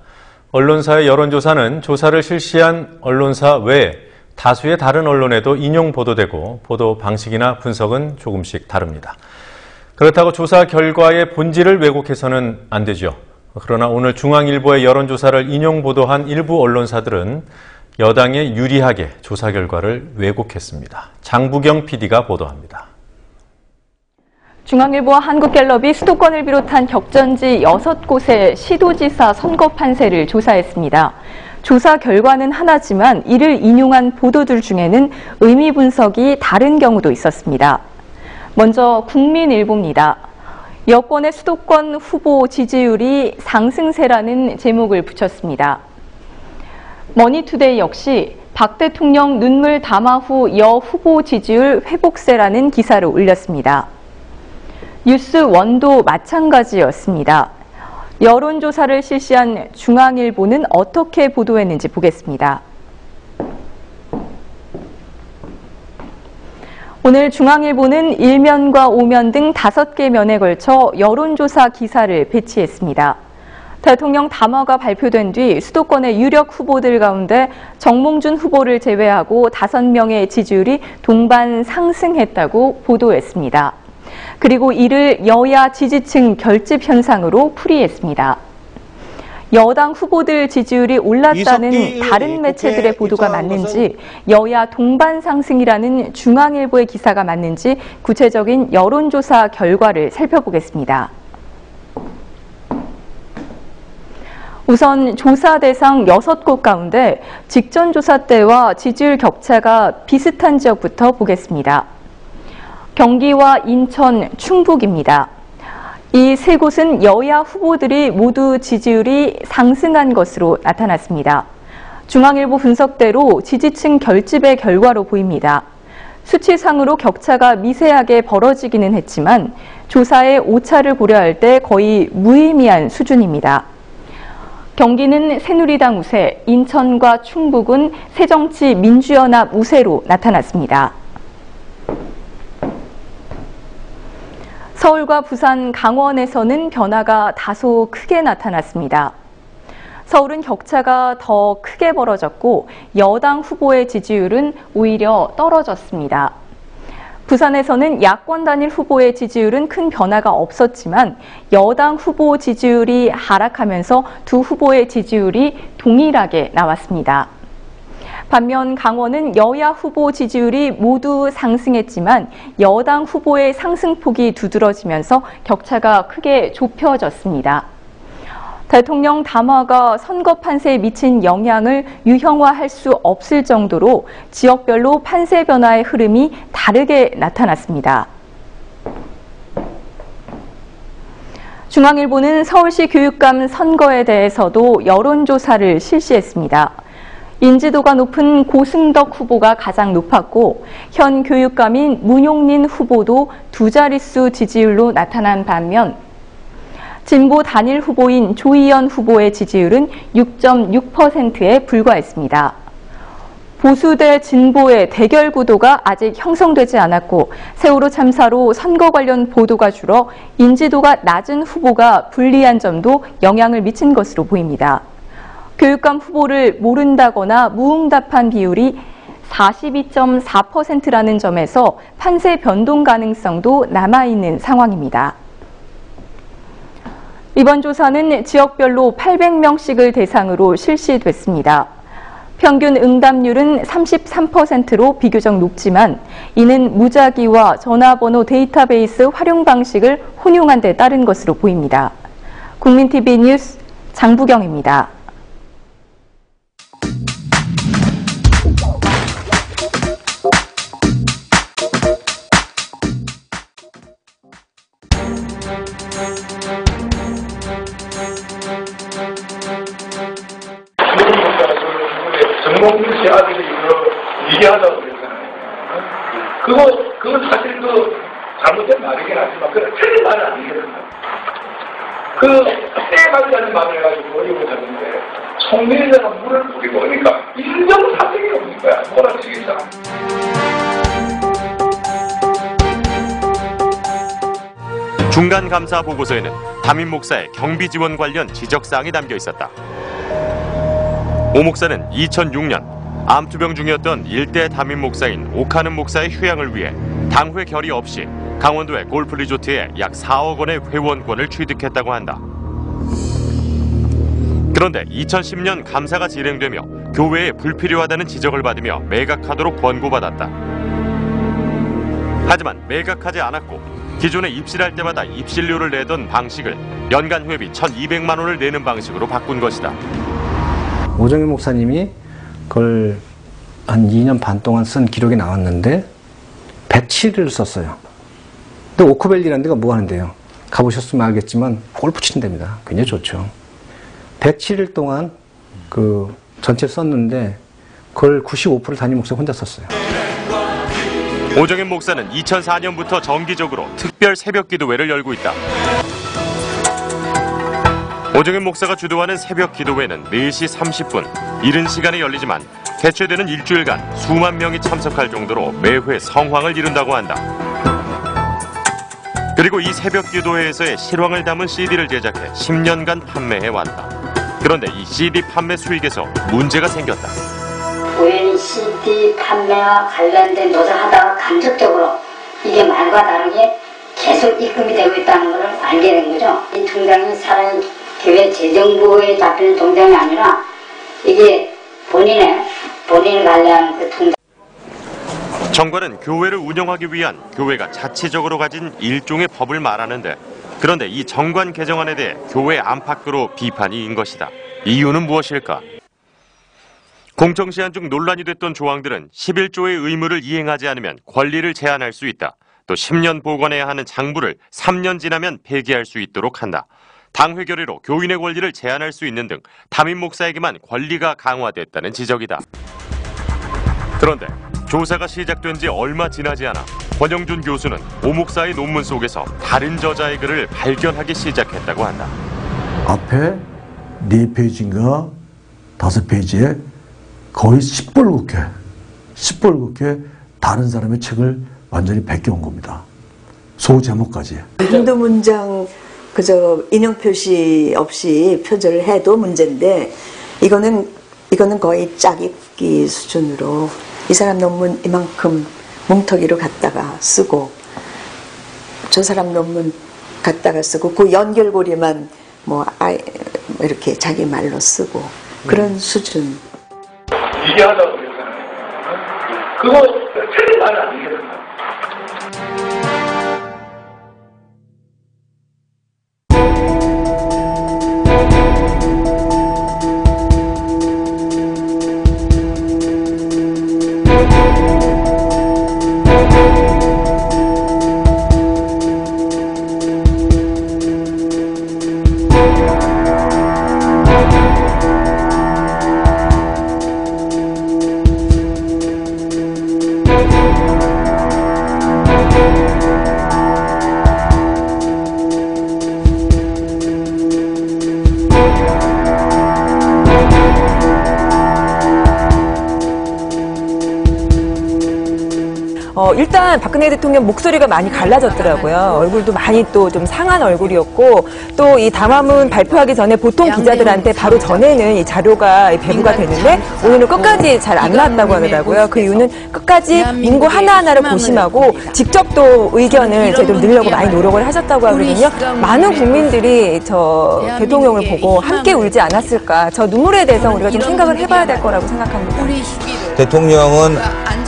언론사의 여론조사는 조사를 실시한 언론사 외에 다수의 다른 언론에도 인용 보도되고 보도 방식이나 분석은 조금씩 다릅니다. 그렇다고 조사 결과의 본질을 왜곡해서는 안 되죠. 그러나 오늘 중앙일보의 여론조사를 인용 보도한 일부 언론사들은 여당에 유리하게 조사 결과를 왜곡했습니다. 장부경 PD가 보도합니다. 중앙일보와 한국갤럽이 수도권을 비롯한 격전지 6곳의 시도지사 선거 판세를 조사했습니다. 조사 결과는 하나지만 이를 인용한 보도들 중에는 의미 분석이 다른 경우도 있었습니다. 먼저 국민일보입니다. 여권의 수도권 후보 지지율이 상승세라는 제목을 붙였습니다. 머니투데이 역시 박 대통령 눈물 담화 후 여 후보 지지율 회복세라는 기사를 올렸습니다. 뉴스원도 마찬가지였습니다. 여론조사를 실시한 중앙일보는 어떻게 보도했는지 보겠습니다. 오늘 중앙일보는 1면과 5면 등 5개 면에 걸쳐 여론조사 기사를 배치했습니다. 대통령 담화가 발표된 뒤 수도권의 유력 후보들 가운데 정몽준 후보를 제외하고 5명의 지지율이 동반 상승했다고 보도했습니다. 그리고 이를 여야 지지층 결집 현상으로 풀이했습니다. 여당 후보들 지지율이 올랐다는 다른 매체들의 보도가 맞는지, 여야 동반 상승이라는 중앙일보의 기사가 맞는지 구체적인 여론조사 결과를 살펴보겠습니다. 우선 조사 대상 6곳 가운데 직전 조사 때와 지지율 격차가 비슷한 지역부터 보겠습니다. 경기와 인천, 충북입니다. 이 세 곳은 여야 후보들이 모두 지지율이 상승한 것으로 나타났습니다. 중앙일보 분석대로 지지층 결집의 결과로 보입니다. 수치상으로 격차가 미세하게 벌어지기는 했지만 조사의 오차를 고려할 때 거의 무의미한 수준입니다. 경기는 새누리당 우세, 인천과 충북은 새정치민주연합 우세로 나타났습니다. 서울과 부산, 강원에서는 변화가 다소 크게 나타났습니다. 서울은 격차가 더 크게 벌어졌고 여당 후보의 지지율은 오히려 떨어졌습니다. 부산에서는 야권 단일 후보의 지지율은 큰 변화가 없었지만 여당 후보 지지율이 하락하면서 두 후보의 지지율이 동일하게 나왔습니다. 반면 강원은 여야 후보 지지율이 모두 상승했지만 여당 후보의 상승폭이 두드러지면서 격차가 크게 좁혀졌습니다. 대통령 담화가 선거 판세에 미친 영향을 유형화할 수 없을 정도로 지역별로 판세 변화의 흐름이 다르게 나타났습니다. 중앙일보는 서울시 교육감 선거에 대해서도 여론조사를 실시했습니다. 인지도가 높은 고승덕 후보가 가장 높았고 현 교육감인 문용린 후보도 두 자릿수 지지율로 나타난 반면 진보 단일 후보인 조희연 후보의 지지율은 6.6%에 불과했습니다. 보수 대 진보의 대결 구도가 아직 형성되지 않았고 세월호 참사로 선거 관련 보도가 줄어 인지도가 낮은 후보가 불리한 점도 영향을 미친 것으로 보입니다. 교육감 후보를 모른다거나 무응답한 비율이 42.4%라는 점에서 판세 변동 가능성도 남아있는 상황입니다. 이번 조사는 지역별로 800명씩을 대상으로 실시됐습니다. 평균 응답률은 33%로 비교적 높지만 이는 무작위와 전화번호 데이터베이스 활용 방식을 혼용한 데 따른 것으로 보입니다. 국민TV 뉴스 장부경입니다. 정몽준 씨 아들이 얘기하다고 그랬잖아요. 그건 사실 잘못된 말이긴 하지만, 틀린 말은 아니거든요. 떼가지라는 말을 해가지고 어려고 하는데, 총리에다가 물을 뿌리고, 그러니까, 인정사정이 없는 거야, 몰아치기상. 중간 감사 보고서에는 담임 목사의 경비 지원 관련 지적사항이 담겨 있었다. 오 목사는 2006년 암투병 중이었던 일대 담임 목사인 오카는 목사의 휴양을 위해 당회 결의 없이 강원도의 골프 리조트에 약 4억 원의 회원권을 취득했다고 한다. 그런데 2010년 감사가 진행되며 교회에 불필요하다는 지적을 받으며 매각하도록 권고받았다. 하지만 매각하지 않았고 기존에 입실할 때마다 입실료를 내던 방식을 연간 회비 1,200만 원을 내는 방식으로 바꾼 것이다. 오정현 목사님이 그걸 한 2년 반 동안 쓴 기록이 나왔는데 107일을 썼어요. 근데 오크밸리라는 데가 뭐 하는데요? 가보셨으면 알겠지만 골프 치는 데입니다. 굉장히 좋죠. 107일 동안 그 전체 썼는데 그걸 95% 담임 목사 혼자 썼어요. 오정현 목사는 2004년부터 정기적으로 특별 새벽 기도회를 열고 있다. 오정현 목사가 주도하는 새벽 기도회는 4시 30분, 이른 시간에 열리지만 개최되는 일주일간 수만 명이 참석할 정도로 매회 성황을 이룬다고 한다. 그리고 이 새벽 기도회에서의 실황을 담은 CD를 제작해 10년간 판매해왔다. 그런데 이 CD 판매 수익에서 문제가 생겼다. 우연히 CD 판매와 관련된 노릇을 하다가 간접적으로 이게 말과 다르게 계속 입금이 되고 있다는 걸 알게 된 거죠. 이 통장이 사람이 교회 재정부에 잡히는 통장이 아니라 이게 본인이 관리하는 그 통장. 정관은 교회를 운영하기 위한 교회가 자치적으로 가진 일종의 법을 말하는데, 그런데 이 정관 개정안에 대해 교회 안팎으로 비판이 인 것이다. 이유는 무엇일까? 공청시한 중 논란이 됐던 조항들은 11조의 의무를 이행하지 않으면 권리를 제한할 수 있다. 또 10년 보관해야 하는 장부를 3년 지나면 폐기할 수 있도록 한다. 당회 결의로 교인의 권리를 제한할 수 있는 등 담임 목사에게만 권리가 강화됐다는 지적이다. 그런데 조사가 시작된 지 얼마 지나지 않아 권영준 교수는 오 목사의 논문 속에서 다른 저자의 글을 발견하기 시작했다고 한다. 앞에 4페이지인가 5페이지에 거의 시뻘겋게 다른 사람의 책을 완전히 베껴온 겁니다. 소제목까지. 한두 문장 그저 인용 표시 없이 표절을 해도 문제인데 이거는 거의 짝입기 수준으로 이 사람 논문 이만큼 뭉텅이로 갖다가 쓰고 저 사람 논문 갖다가 쓰고 그 연결고리만 이렇게 자기 말로 쓰고 그런 수준. 이게 하다 보면 그거 틀린 말은 아니겠습니다. 일단 박근혜 대통령 목소리가 많이 갈라졌더라고요. 얼굴도 많이 또 좀 상한 얼굴이었고 또 이 담화문 발표하기 전에 보통 기자들한테 바로 전에는 이 자료가 배부가 되는데 오늘은 끝까지 잘 안 나왔다고 하더라고요. 그 이유는 끝까지 문구 하나하나를 고심하고 직접 또 의견을 제대로 넣으려고 많이 노력을 하셨다고 하거든요. 많은 국민들이 저 대통령을 보고 함께 울지 않았을까. 저 눈물에 대해서 우리가 좀 생각을 해봐야 될 거라고 생각합니다. 대통령은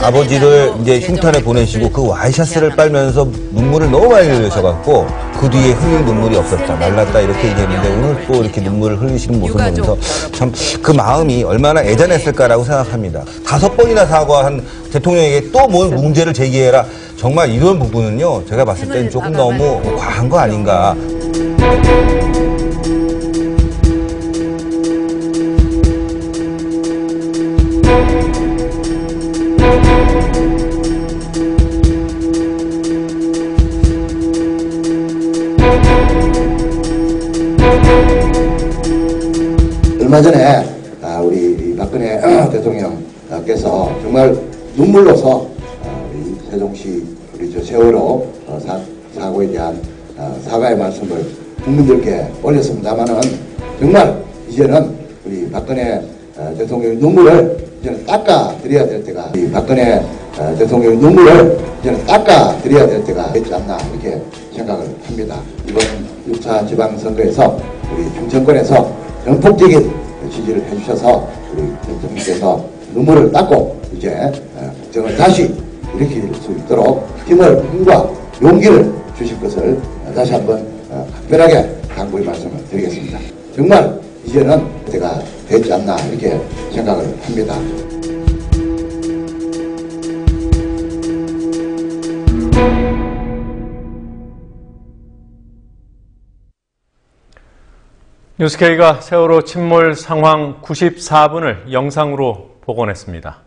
아버지를 이제 흉탄에 보내시고 그 와이셔츠를 빨면서 눈물을 너무 많이 흘리셔갖고 그 뒤에 흘릴 눈물이 없었다, 말랐다 이렇게 얘기했는데 오늘 또 이렇게 눈물을 흘리시는 모습을 보면서 참 그 마음이 얼마나 애잔했을까라고 생각합니다. 5번이나 사과한 대통령에게 또 뭘 문제를 제기해라. 정말 이런 부분은요, 제가 봤을 땐 조금 너무 과한 거 아닌가. 얼마 전에 우리 박근혜 대통령께서 정말 눈물로서 우리 세종시 우리 저 세월호 사고에 대한 사과의 말씀을 국민들께 올렸습니다만은 정말 이제는 우리 박근혜 대통령 눈물을 이제는 닦아드려야 될 때가 우리 박근혜 대통령 눈물을 이제는 닦아드려야 될 때가 됐지 않나 이렇게 생각을 합니다. 이번 6차 지방선거에서 우리 중천권에서 전폭적인 지지를 해주셔서 우리 대통령께서 눈물을 닦고 이제 국정을 다시 일으킬 수 있도록 힘과 용기를 주실 것을 다시 한번 각별하게 당부의 말씀을 드리겠습니다. 정말 이제는 때가 됐지 않나 이렇게 생각을 합니다. 뉴스K가 세월호 침몰 상황 94분을 영상으로 복원했습니다.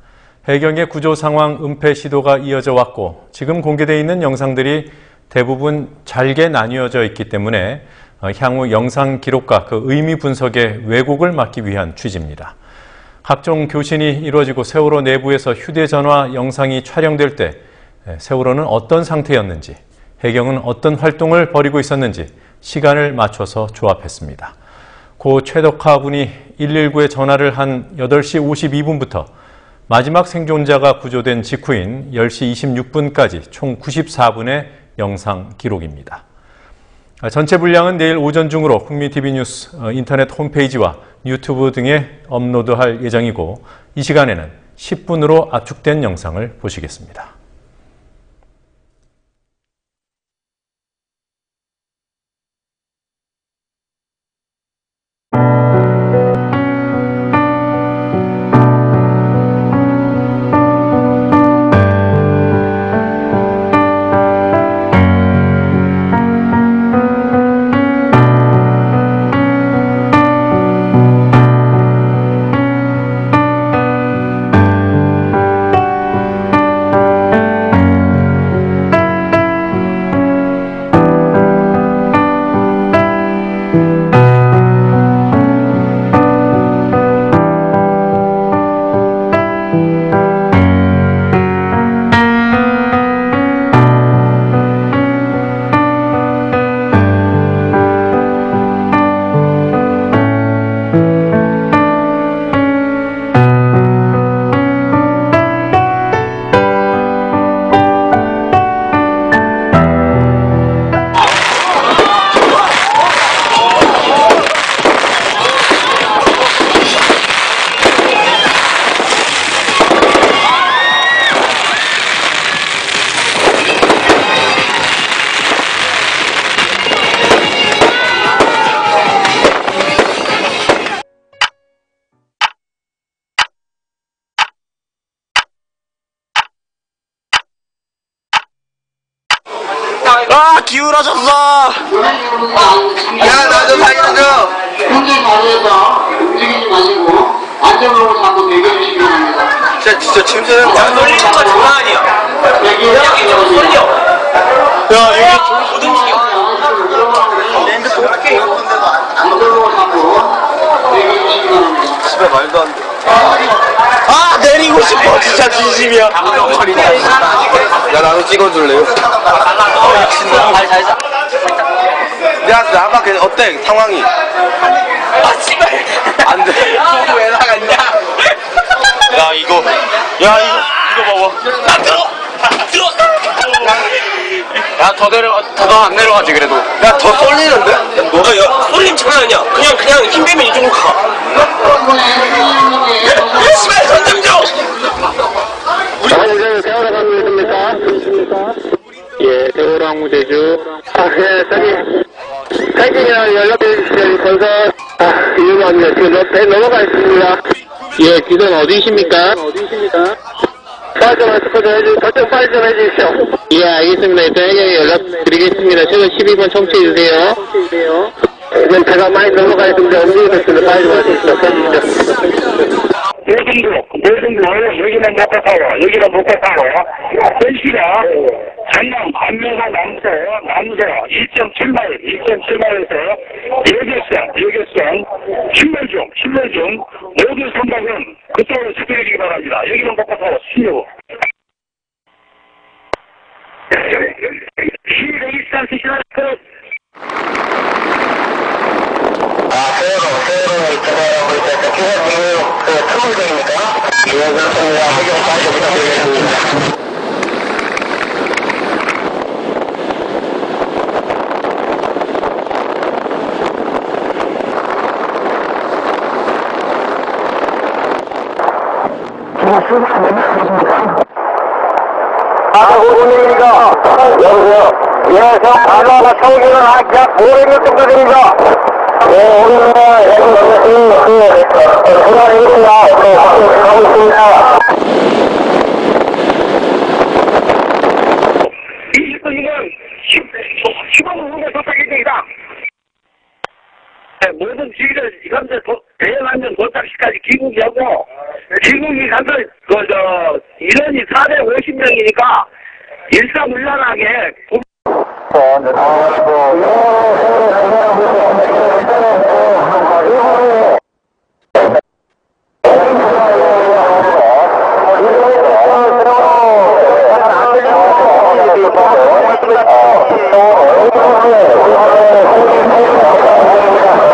해경의 구조 상황 은폐 시도가 이어져 왔고 지금 공개되어 있는 영상들이 대부분 잘게 나뉘어져 있기 때문에 향후 영상 기록과 그 의미 분석의 왜곡을 막기 위한 취지입니다. 각종 교신이 이루어지고 세월호 내부에서 휴대전화 영상이 촬영될 때 세월호는 어떤 상태였는지, 해경은 어떤 활동을 벌이고 있었는지 시간을 맞춰서 조합했습니다. 고 최덕하 군이 119에 전화를 한 8시 52분부터 마지막 생존자가 구조된 직후인 10시 26분까지 총 94분의 영상 기록입니다. 전체 분량은 내일 오전 중으로 국민TV 뉴스 인터넷 홈페이지와 유튜브 등에 업로드할 예정이고 이 시간에는 10분으로 압축된 영상을 보시겠습니다. 아 기울어졌어. 야 나도 살려줘. 평소에 자리에서 움직이지 마시고 안전으로 자꾸 대기해주시기 바랍니다. 진짜 침대는 야 놀리는 거 장난 아니야. 여기 좀 놀려. 야 여기 좀 못 움직여. 핸드폰 어떻게 이거 건데도 안전으로 자꾸 대기해주시기 바랍니다. 집에 말도 안 돼. 아 내리고 싶어 진짜 진심이야. 야 나도 찍어줄래요? 야 나봐 어때 상황이? 아 씨발 안돼. 왜 나갔냐? 야 이거 봐봐. 나 들어. 야 더 안 내려가지 그래도. 야 더 쏠리는데? 너가 쏠림 장난 아니야. 그냥 힘 빼면 이쪽으로 가. 씨발 선장 좀. 항무제주 세워라 가고 있습니까? 예, 대호로 항무제주. 예, 저기 사이팅이랑 연락해 주시면 건설 이용합니다. 지금 배 넘어가 있습니다. 예, 지금 어디십니까? 빨리 좀 설정 빨리 좀 해주십시오. 예, 알겠습니다. 일단 해경에 연락드리겠습니다. 최근 12번 청취해주세요. 지금 배가 많이 넘어가 있는데 움직이겠습니다. 빨리 좀 해주십시오. 모든도 여기는 못 갔다고 여기는 못 갔다고 현시가 전남 안면사 남서 2.7마일에서 여객선 신멸 중 모든 선박은 그쪽으로 집결해주기 바랍니다. 여기는 못 갔다고 신뢰고 시일산 시시나 세월호 있다고 있어서 지금 트롤대입니까? 예, 그렇습니다. 해경 빠져 부탁드리겠습니다. 오늘입니다. 여보세요. 예, 저 바다가 서울기는 약 500명 정도 됩니다. 오늘은 전화드리겠습니다. 가고 있습니다. 20분이면 15분 후에 도착입니다. 모든 지휘를 현재 대연안전 도착 시까지 귀국이하고 귀국이 가서 인원이 450명이니까 일사불란하게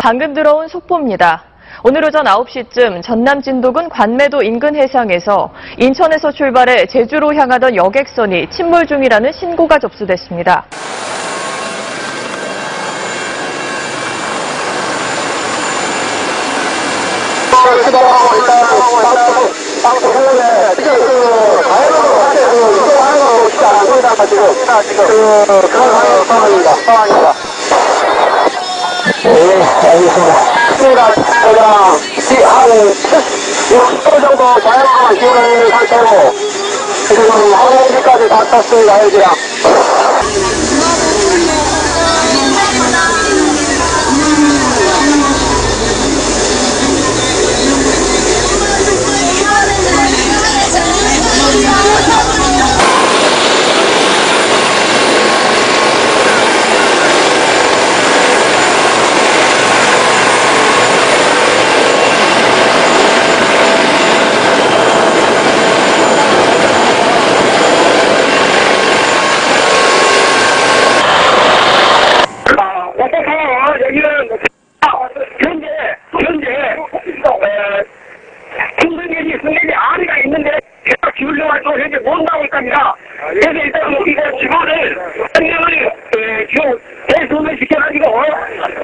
방금 들어온 속보입니다. 오늘 오전 9시쯤 전남 진도군 관매도 인근 해상에서 인천에서 출발해 제주로 향하던 여객선이 침몰 중이라는 신고가 접수됐습니다. 네, 알겠습니다. 한 60도 정도 자연광을 기울어있는 상태로 지금 항공기까지 다 떴습니다, 헬기랑. 승객이 아리가 있는데 계속 기울여가지고 현재 못 나오고 있답니다. 그래서 일단 이거 직원을 한명을 지금 대소매시켜가지고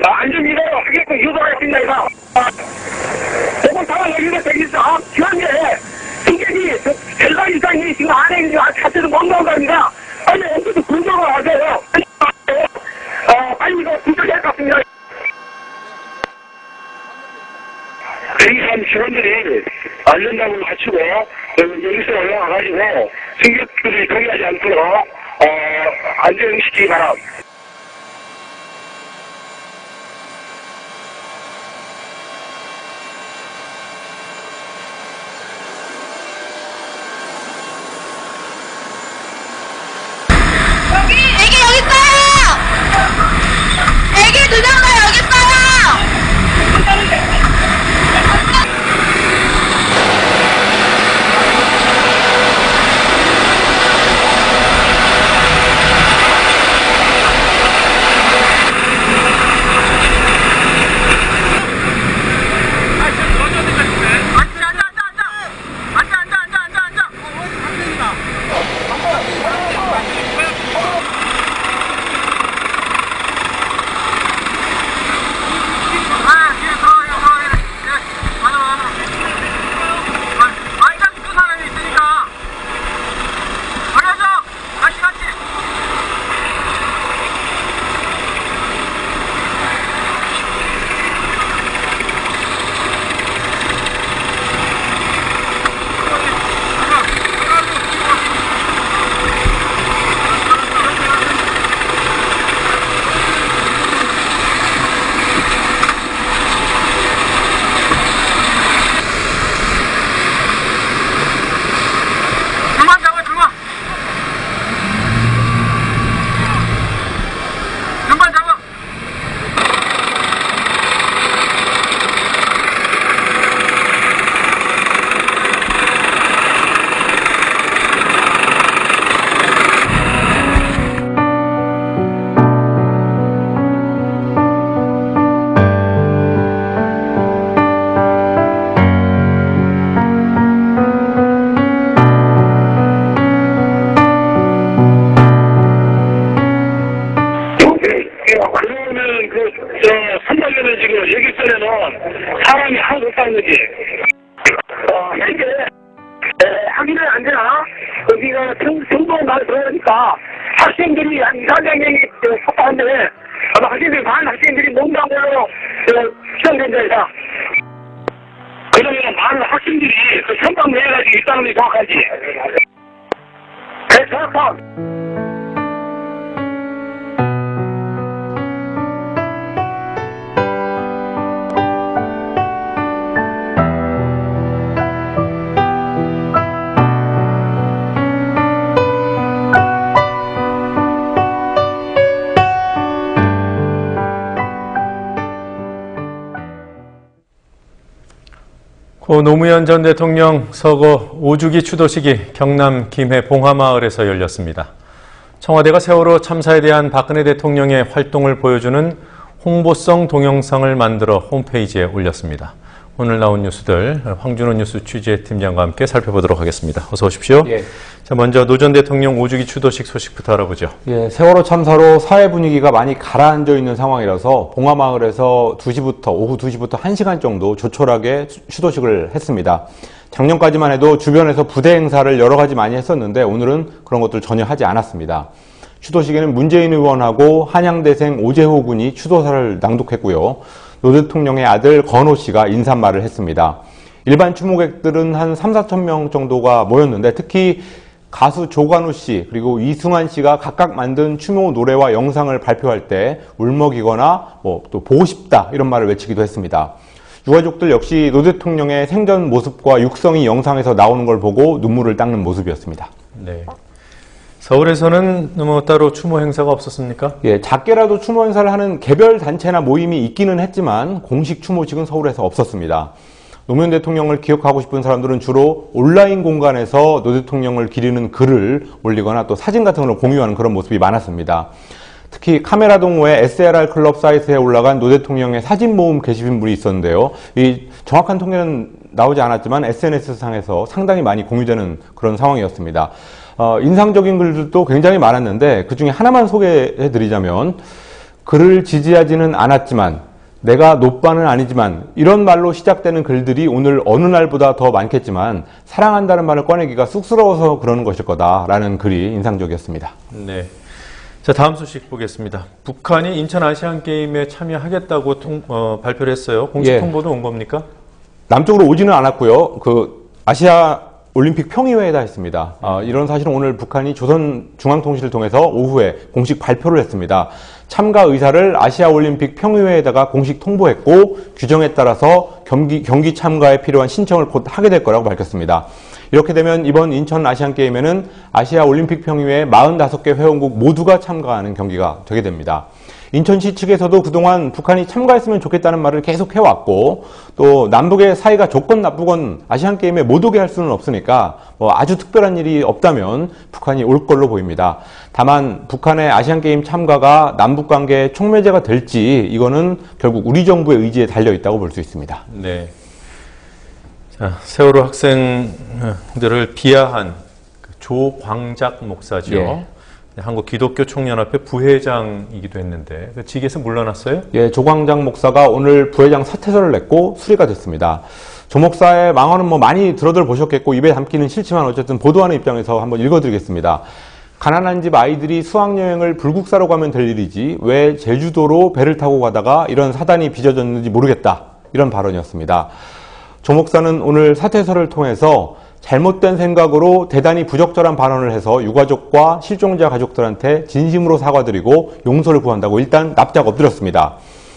안전위로 하게끔 유도하겠습니다. 이거 대본 상황 여기가 되겠어. 현재 승객이 델라 이상이 지금 안에 자체도 못 나온답니다. 빨리 어떻게 군정을 하세요. 빨리 이거 군정해야 할 것 같습니다. 대기산 직원들이 안전장을 갖추고 여기서 올라와가지고 승객들이 동의하지 않도록 안정시키기 바랍니다. 애기 여기 있어요! 애기 2명 다 여기 있어요! 선박에는 지금 여객선에는 사람이 하나도 없다는 거지. 이게 하기는 안 되나? 여기가 정보가 많이 들어오니까 학생들이 한 2-3명이 속박한데 아마 학생들이 반 학생들이 농담으로 시작된 데다. 그러면 많은 학생들이 그 선박 내에 가지고 있다는 게 정확하지. 네, 정확한. 고 노무현 전 대통령 서거 5주기 추도식이 경남 김해 봉하마을에서 열렸습니다. 청와대가 세월호 참사에 대한 박근혜 대통령의 활동을 보여주는 홍보성 동영상을 만들어 홈페이지에 올렸습니다. 오늘 나온 뉴스들 황준호 뉴스 취재팀장과 함께 살펴보도록 하겠습니다. 어서 오십시오. 예. 자, 먼저 노 전 대통령 5주기 추도식 소식부터 알아보죠. 예, 세월호 참사로 사회 분위기가 많이 가라앉아 있는 상황이라서 봉하마을에서 오후 2시부터 1시간 정도 조촐하게 추도식을 했습니다. 작년까지만 해도 주변에서 부대 행사를 여러 가지 많이 했었는데 오늘은 그런 것들 전혀 하지 않았습니다. 추도식에는 문재인 의원하고 한양대생 오재호 군이 추도사를 낭독했고요. 노 대통령의 아들 건호 씨가 인사말을 했습니다. 일반 추모객들은 한 3-4천 명 정도가 모였는데 특히 가수 조관우 씨 그리고 이승환 씨가 각각 만든 추모 노래와 영상을 발표할 때 울먹이거나 또 보고 싶다 이런 말을 외치기도 했습니다. 유가족들 역시 노 대통령의 생전 모습과 육성이 영상에서 나오는 걸 보고 눈물을 닦는 모습이었습니다. 네. 서울에서는 따로 추모 행사가 없었습니까? 예, 작게라도 추모 행사를 하는 개별 단체나 모임이 있기는 했지만 공식 추모식은 서울에서 없었습니다. 노무현 대통령을 기억하고 싶은 사람들은 주로 온라인 공간에서 노 대통령을 기리는 글을 올리거나 또 사진 같은 걸 공유하는 그런 모습이 많았습니다. 특히 카메라동호회 SLR 클럽 사이트에 올라간 노 대통령의 사진 모음 게시물이 있었는데요. 이 정확한 통계는 나오지 않았지만 SNS상에서 상당히 많이 공유되는 그런 상황이었습니다. 인상적인 글들도 굉장히 많았는데 그중에 하나만 소개해드리자면 그를 지지하지는 않았지만 내가 노빠는 아니지만 이런 말로 시작되는 글들이 오늘 어느 날보다 더 많겠지만 사랑한다는 말을 꺼내기가 쑥스러워서 그러는 것일 거다라는 글이 인상적이었습니다. 네. 자, 다음 소식 보겠습니다. 북한이 인천 아시안게임에 참여하겠다고 발표를 했어요. 공식 통보도 온 겁니까? 남쪽으로 오지는 않았고요. 아시아 올림픽 평의회에다 했습니다. 이런 사실은 오늘 북한이 조선중앙통신을 통해서 오후에 공식 발표를 했습니다. 참가 의사를 아시아올림픽 평의회에다가 공식 통보했고 규정에 따라서 경기 참가에 필요한 신청을 곧 하게 될 거라고 밝혔습니다. 이렇게 되면 이번 인천 아시안게임에는 아시아올림픽 평의회 45개 회원국 모두가 참가하는 경기가 되게 됩니다. 인천시 측에서도 그동안 북한이 참가했으면 좋겠다는 말을 계속 해왔고 또 남북의 사이가 좋건 나쁘건 아시안게임에 못 오게 할 수는 없으니까 아주 특별한 일이 없다면 북한이 올 걸로 보입니다. 다만 북한의 아시안게임 참가가 남북관계의 촉매제가 될지 이거는 결국 우리 정부의 의지에 달려있다고 볼 수 있습니다. 네. 자, 세월호 학생들을 비하한 조광작 목사죠. 예. 한국 기독교 총연합회 부회장이기도 했는데 그 직에서 물러났어요? 예, 조광장 목사가 오늘 부회장 사퇴서를 냈고 수리가 됐습니다. 조 목사의 망언은 많이 들어들 보셨겠고 입에 담기는 싫지만 어쨌든 보도하는 입장에서 한번 읽어드리겠습니다. 가난한 집 아이들이 수학여행을 불국사로 가면 될 일이지 왜 제주도로 배를 타고 가다가 이런 사단이 빚어졌는지 모르겠다. 이런 발언이었습니다. 조 목사는 오늘 사퇴서를 통해서 잘못된 생각으로 대단히 부적절한 발언을 해서 유가족과 실종자 가족들한테 진심으로 사과드리고 용서를 구한다고 일단 납작 엎드렸습니다.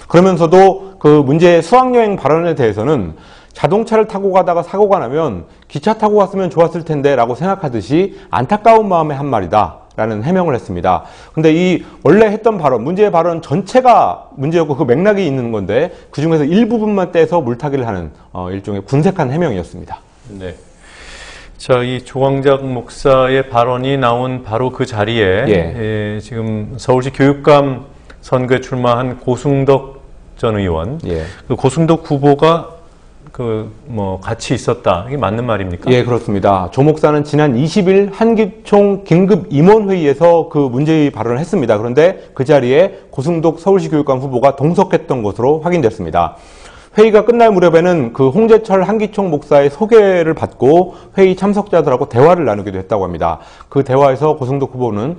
그러면서도 그 문제의 수학여행 발언에 대해서는 자동차를 타고 가다가 사고가 나면 기차 타고 갔으면 좋았을 텐데 라고 생각하듯이 안타까운 마음에 한 말이다 라는 해명을 했습니다. 근데 이 원래 했던 발언, 문제의 발언 전체가 문제였고 그 맥락이 있는 건데 그 중에서 일부분만 떼서 물타기를 하는 일종의 군색한 해명이었습니다. 네. 자, 이 조광작 목사의 발언이 나온 바로 그 자리에 지금 서울시 교육감 선거에 출마한 고승덕 전 의원, 그 고승덕 후보가 같이 있었다. 이게 맞는 말입니까? 예, 그렇습니다. 조 목사는 지난 20일 한기총 긴급 임원회의에서 그 문제의 발언을 했습니다. 그런데 그 자리에 고승덕 서울시 교육감 후보가 동석했던 것으로 확인됐습니다. 회의가 끝날 무렵에는 그 홍재철 한기총 목사의 소개를 받고 회의 참석자들하고 대화를 나누기도 했다고 합니다. 그 대화에서 고승덕 후보는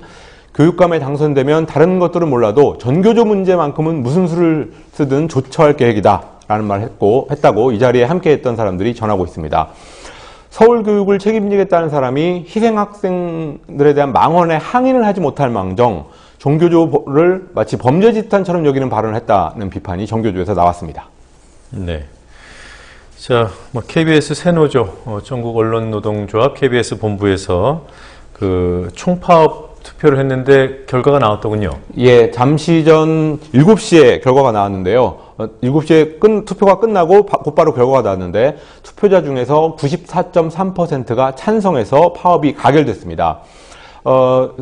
교육감에 당선되면 다른 것들은 몰라도 전교조 문제만큼은 무슨 수를 쓰든 조처할 계획이다 라는 말을 했다고 이 자리에 함께했던 사람들이 전하고 있습니다. 서울교육을 책임지겠다는 사람이 희생학생들에 대한 망언에 항의를 하지 못할 망정 전교조를 마치 범죄 집단처럼 여기는 발언을 했다는 비판이 전교조에서 나왔습니다. 네. 자, KBS 새노조, 전국언론노동조합 KBS 본부에서 그 총파업 투표를 했는데 결과가 나왔더군요. 예, 잠시 전 7시에 결과가 나왔는데요. 7시에 투표가 끝나고 곧바로 결과가 나왔는데 투표자 중에서 94.3%가 찬성해서 파업이 가결됐습니다.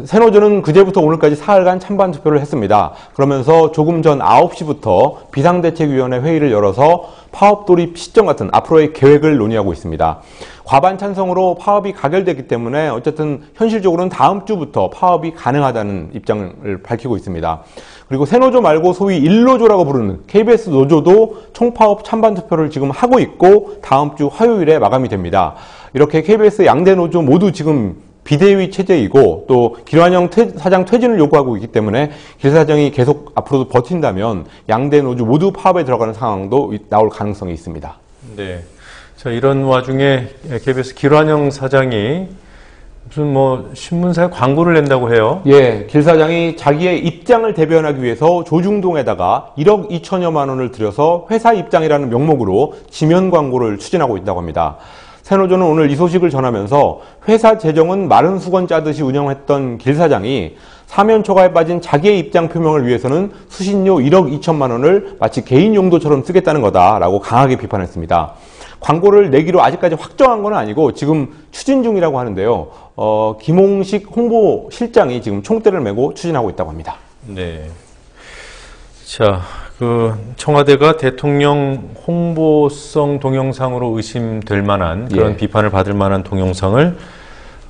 새노조는 그제부터 오늘까지 사흘간 찬반 투표를 했습니다. 그러면서 조금 전 9시부터 비상대책위원회 회의를 열어서 파업 돌입 시점 같은 앞으로의 계획을 논의하고 있습니다. 과반 찬성으로 파업이 가결됐기 때문에 어쨌든 현실적으로는 다음 주부터 파업이 가능하다는 입장을 밝히고 있습니다. 그리고 새노조 말고 소위 1노조라고 부르는 KBS 노조도 총파업 찬반 투표를 지금 하고 있고 다음 주 화요일에 마감이 됩니다. 이렇게 KBS 양대 노조 모두 지금 비대위 체제이고 또 길환영 사장 퇴진을 요구하고 있기 때문에 길 사장이 계속 앞으로도 버틴다면 양대 노조 모두 파업에 들어가는 상황도 나올 가능성이 있습니다. 네. 자, 이런 와중에 KBS 길환영 사장이 무슨 신문사에 광고를 낸다고 해요? 예, 길 사장이 자기의 입장을 대변하기 위해서 조중동에다가 1억 2천여만 원을 들여서 회사 입장이라는 명목으로 지면 광고를 추진하고 있다고 합니다. 새노조는 오늘 이 소식을 전하면서 회사 재정은 마른 수건 짜듯이 운영했던 길 사장이 사면 초과에 빠진 자기의 입장 표명을 위해서는 수신료 1억 2천만 원을 마치 개인 용도처럼 쓰겠다는 거다라고 강하게 비판했습니다. 광고를 내기로 아직까지 확정한 건 아니고 지금 추진 중이라고 하는데요. 김홍식 홍보실장이 지금 총대를 메고 추진하고 있다고 합니다. 네. 자, 청와대가 대통령 홍보성 동영상으로 의심될 만한 그런 비판을 받을 만한 동영상을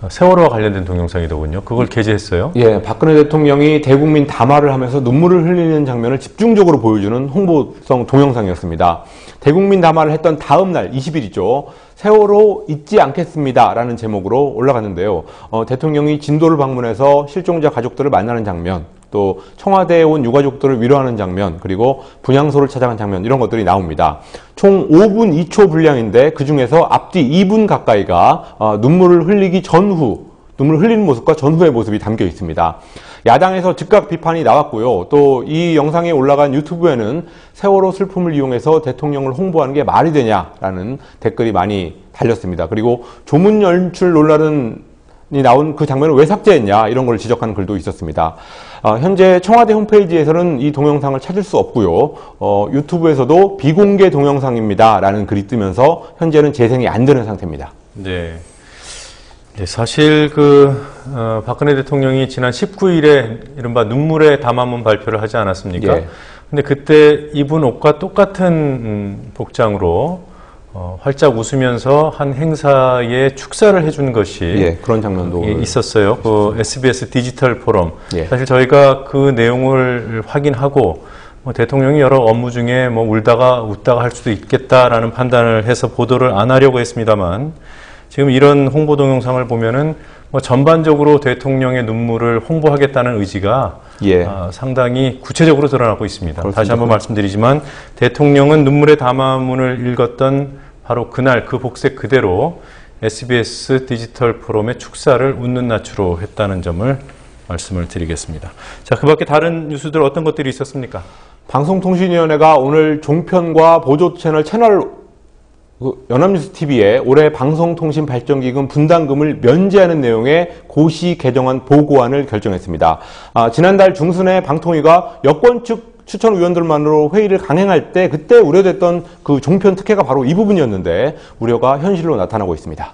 세월호와 관련된 동영상이더군요. 그걸 게재했어요. 예, 박근혜 대통령이 대국민 담화를 하면서 눈물을 흘리는 장면을 집중적으로 보여주는 홍보성 동영상이었습니다. 대국민 담화를 했던 다음 날 20일이죠. 세월호 잊지 않겠습니다 라는 제목으로 올라갔는데요. 대통령이 진도를 방문해서 실종자 가족들을 만나는 장면, 또 청와대에 온 유가족들을 위로하는 장면, 그리고 분향소를 찾아간 장면, 이런 것들이 나옵니다. 총 5분 2초 분량인데 그중에서 앞뒤 2분 가까이가 눈물을 흘리는 모습과 전후의 모습이 담겨 있습니다. 야당에서 즉각 비판이 나왔고요. 또 이 영상에 올라간 유튜브에는 세월호 슬픔을 이용해서 대통령을 홍보하는 게 말이 되냐라는 댓글이 많이 달렸습니다. 그리고 조문 연출 논란이 나온 그 장면을 왜 삭제했냐, 이런 걸 지적하는 글도 있었습니다. 현재 청와대 홈페이지에서는 이 동영상을 찾을 수 없고요. 유튜브에서도 비공개 동영상입니다 라는 글이 뜨면서 현재는 재생이 안 되는 상태입니다. 네. 사실 박근혜 대통령이 지난 19일에 이른바 눈물의 담화문 발표를 하지 않았습니까? 예. 근데 그때 입은 옷과 똑같은 복장으로 활짝 웃으면서 한 행사에 축사를 해준 것이 그런 장면도 있었어요. 그 SBS 디지털 포럼. 예. 사실 저희가 그 내용을 확인하고 대통령이 여러 업무 중에 울다가 웃다가 할 수도 있겠다라는 판단을 해서 보도를 안 하려고 했습니다만, 지금 이런 홍보 동영상을 보면은 전반적으로 대통령의 눈물을 홍보하겠다는 의지가 상당히 구체적으로 드러나고 있습니다. 그렇습니다. 다시 한번 말씀드리지만 대통령은 눈물의 담화문을 읽었던 바로 그날 그 복색 그대로 SBS 디지털 포럼의 축사를 웃는 낯으로 했다는 점을 말씀을 드리겠습니다. 자, 그 밖에 다른 뉴스들 어떤 것들이 있었습니까? 방송통신위원회가 오늘 종편과 보조 채널 연합뉴스 TV에 올해 방송통신발전기금 분담금을 면제하는 내용의 고시 개정안 보고안을 결정했습니다. 지난달 중순에 방통위가 여권 측 추천 의원들만으로 회의를 강행할 때 그때 우려됐던 그 종편 특혜가 바로 이 부분이었는데 우려가 현실로 나타나고 있습니다.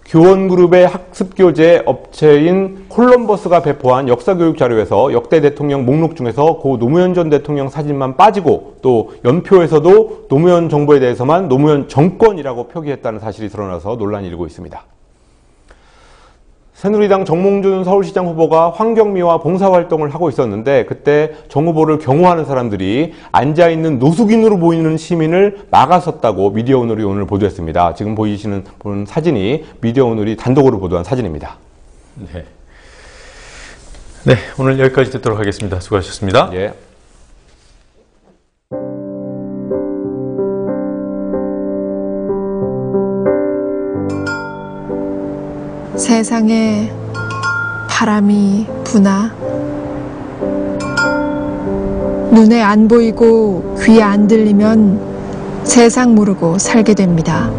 교원그룹의 학습교재 업체인 콜럼버스가 배포한 역사교육 자료에서 역대 대통령 목록 중에서 고 노무현 전 대통령 사진만 빠지고 또 연표에서도 노무현 정부에 대해서만 노무현 정권이라고 표기했다는 사실이 드러나서 논란이 일고 있습니다. 새누리당 정몽준 서울시장 후보가 환경미화 봉사활동을 하고 있었는데 그때 정 후보를 경호하는 사람들이 앉아있는 노숙인으로 보이는 시민을 막아섰다고 미디어오늘이 오늘 보도했습니다. 지금 보이시는 사진이 미디어오늘이 단독으로 보도한 사진입니다. 네, 오늘 여기까지 듣도록 하겠습니다. 수고하셨습니다. 예. 세상에 바람이 부나 눈에 안 보이고 귀에 안 들리면 세상 모르고 살게 됩니다.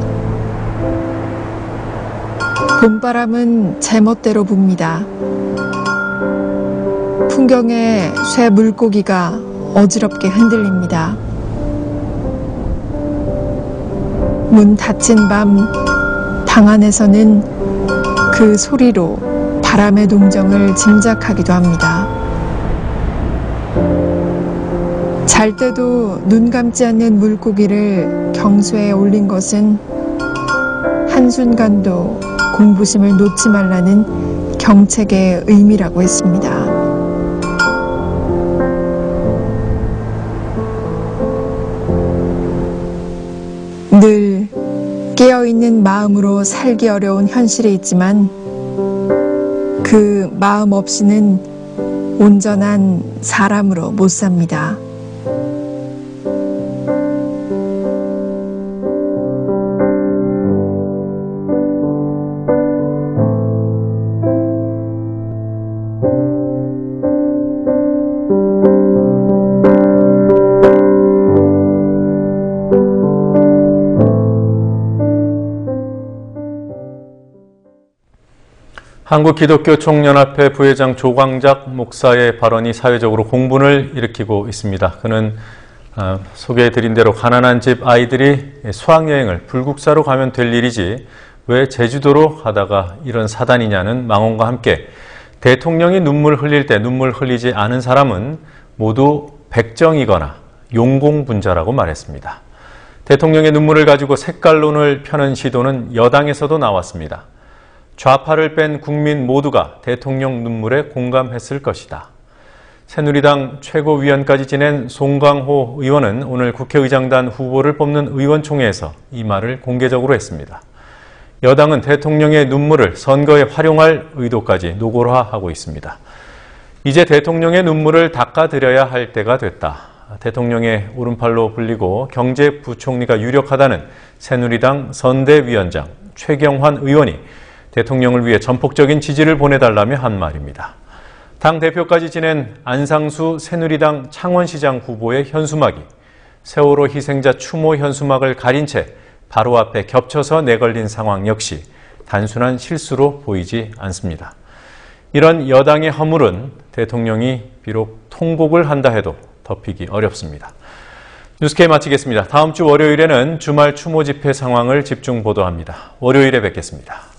봄바람은 제멋대로 붑니다. 풍경에 쇠 물고기가 어지럽게 흔들립니다. 문 닫힌 밤 방 안에서는 그 소리로 바람의 동정을 짐작하기도 합니다. 잘 때도 눈 감지 않는 물고기를 경수에 올린 것은 한순간도 공부심을 놓지 말라는 경책의 의미라고 했습니다. 늘 깨어있는 마음으로 살기 어려운 현실이 있지만 그 마음 없이는 온전한 사람으로 못 삽니다. 한국기독교총연합회 부회장 조광작 목사의 발언이 사회적으로 공분을 일으키고 있습니다. 그는 소개해드린 대로 가난한 집 아이들이 수학여행을 불국사로 가면 될 일이지 왜 제주도로 가다가 이런 사단이냐는 망언과 함께 대통령이 눈물 흘릴 때 눈물 흘리지 않은 사람은 모두 백정이거나 용공분자라고 말했습니다. 대통령의 눈물을 가지고 색깔론을 펴는 시도는 여당에서도 나왔습니다. 좌파를 뺀 국민 모두가 대통령 눈물에 공감했을 것이다. 새누리당 최고위원까지 지낸 송강호 의원은 오늘 국회의장단 후보를 뽑는 의원총회에서 이 말을 공개적으로 했습니다. 여당은 대통령의 눈물을 선거에 활용할 의도까지 노골화하고 있습니다. 이제 대통령의 눈물을 닦아드려야 할 때가 됐다. 대통령의 오른팔로 불리고 경제부총리가 유력하다는 새누리당 선대위원장 최경환 의원이 대통령을 위해 전폭적인 지지를 보내달라며 한 말입니다. 당대표까지 지낸 안상수 새누리당 창원시장 후보의 현수막이 세월호 희생자 추모 현수막을 가린 채 바로 앞에 겹쳐서 내걸린 상황 역시 단순한 실수로 보이지 않습니다. 이런 여당의 허물은 대통령이 비록 통곡을 한다 해도 덮이기 어렵습니다. 뉴스K 마치겠습니다. 다음 주 월요일에는 주말 추모 집회 상황을 집중 보도합니다. 월요일에 뵙겠습니다.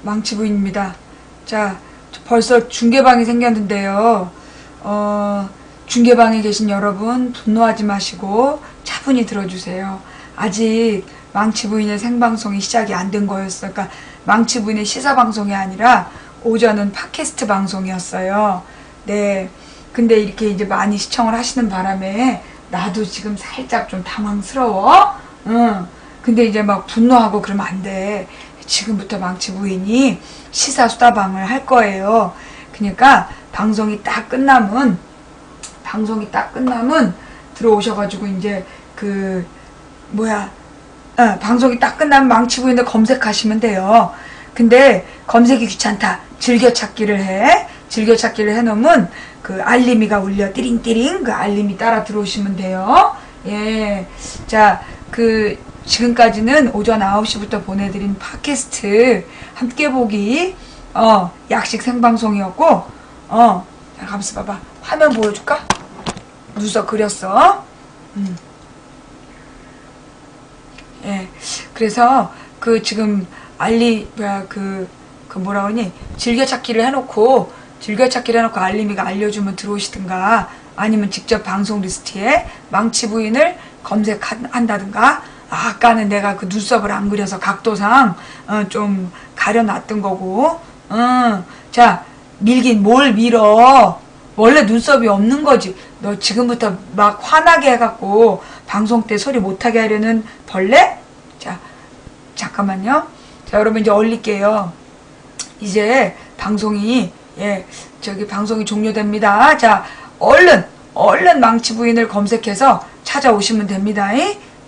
망치부인입니다. 자, 벌써 중계방이 생겼는데요. 중계방에 계신 여러분 분노하지 마시고 차분히 들어주세요. 아직 망치부인의 생방송이 시작이 안 된 거였어요. 그러니까 망치부인의 시사방송이 아니라 오전은 팟캐스트 방송이었어요. 네. 근데 이렇게 이제 많이 시청을 하시는 바람에 나도 지금 살짝 좀 당황스러워. 근데 이제 막 분노하고 그러면 안 돼. 지금부터 망치부인이 시사수다방을 할 거예요. 그러니까 방송이 딱 끝나면 들어오셔가지고 이제 방송이 딱 끝나면 망치부인을 검색하시면 돼요. 근데 검색이 귀찮다. 즐겨찾기를 해. 즐겨찾기를 해놓으면 그 알림이가 울려. 띠링띠링. 그 알림이 따라 들어오시면 돼요. 예. 자, 지금까지는 오전 9시부터 보내드린 팟캐스트 함께 보기 약식 생방송이었고 자, 가만있어 봐봐. 화면 보여줄까? 눈썹 그렸어. 예. 그래서 지금 뭐라 그러니 즐겨찾기를 해놓고 알림이가 알려주면 들어오시든가 아니면 직접 방송 리스트에 망치부인을 검색한다든가. 아까는 내가 그 눈썹을 안 그려서 각도상 좀 가려놨던 거고. 자, 밀긴 뭘 밀어. 원래 눈썹이 없는 거지. 너 지금부터 막 화나게 해갖고 방송 때 소리 못하게 하려는 벌레? 자, 잠깐만요. 자, 여러분 이제 올릴게요. 이제 방송이 방송이 종료됩니다. 자, 얼른 망치부인을 검색해서 찾아오시면 됩니다.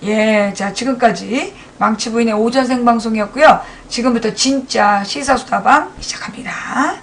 예, 자, 지금까지 망치부인의 오전 생방송이었고요. 지금부터 진짜 시사수다방 시작합니다.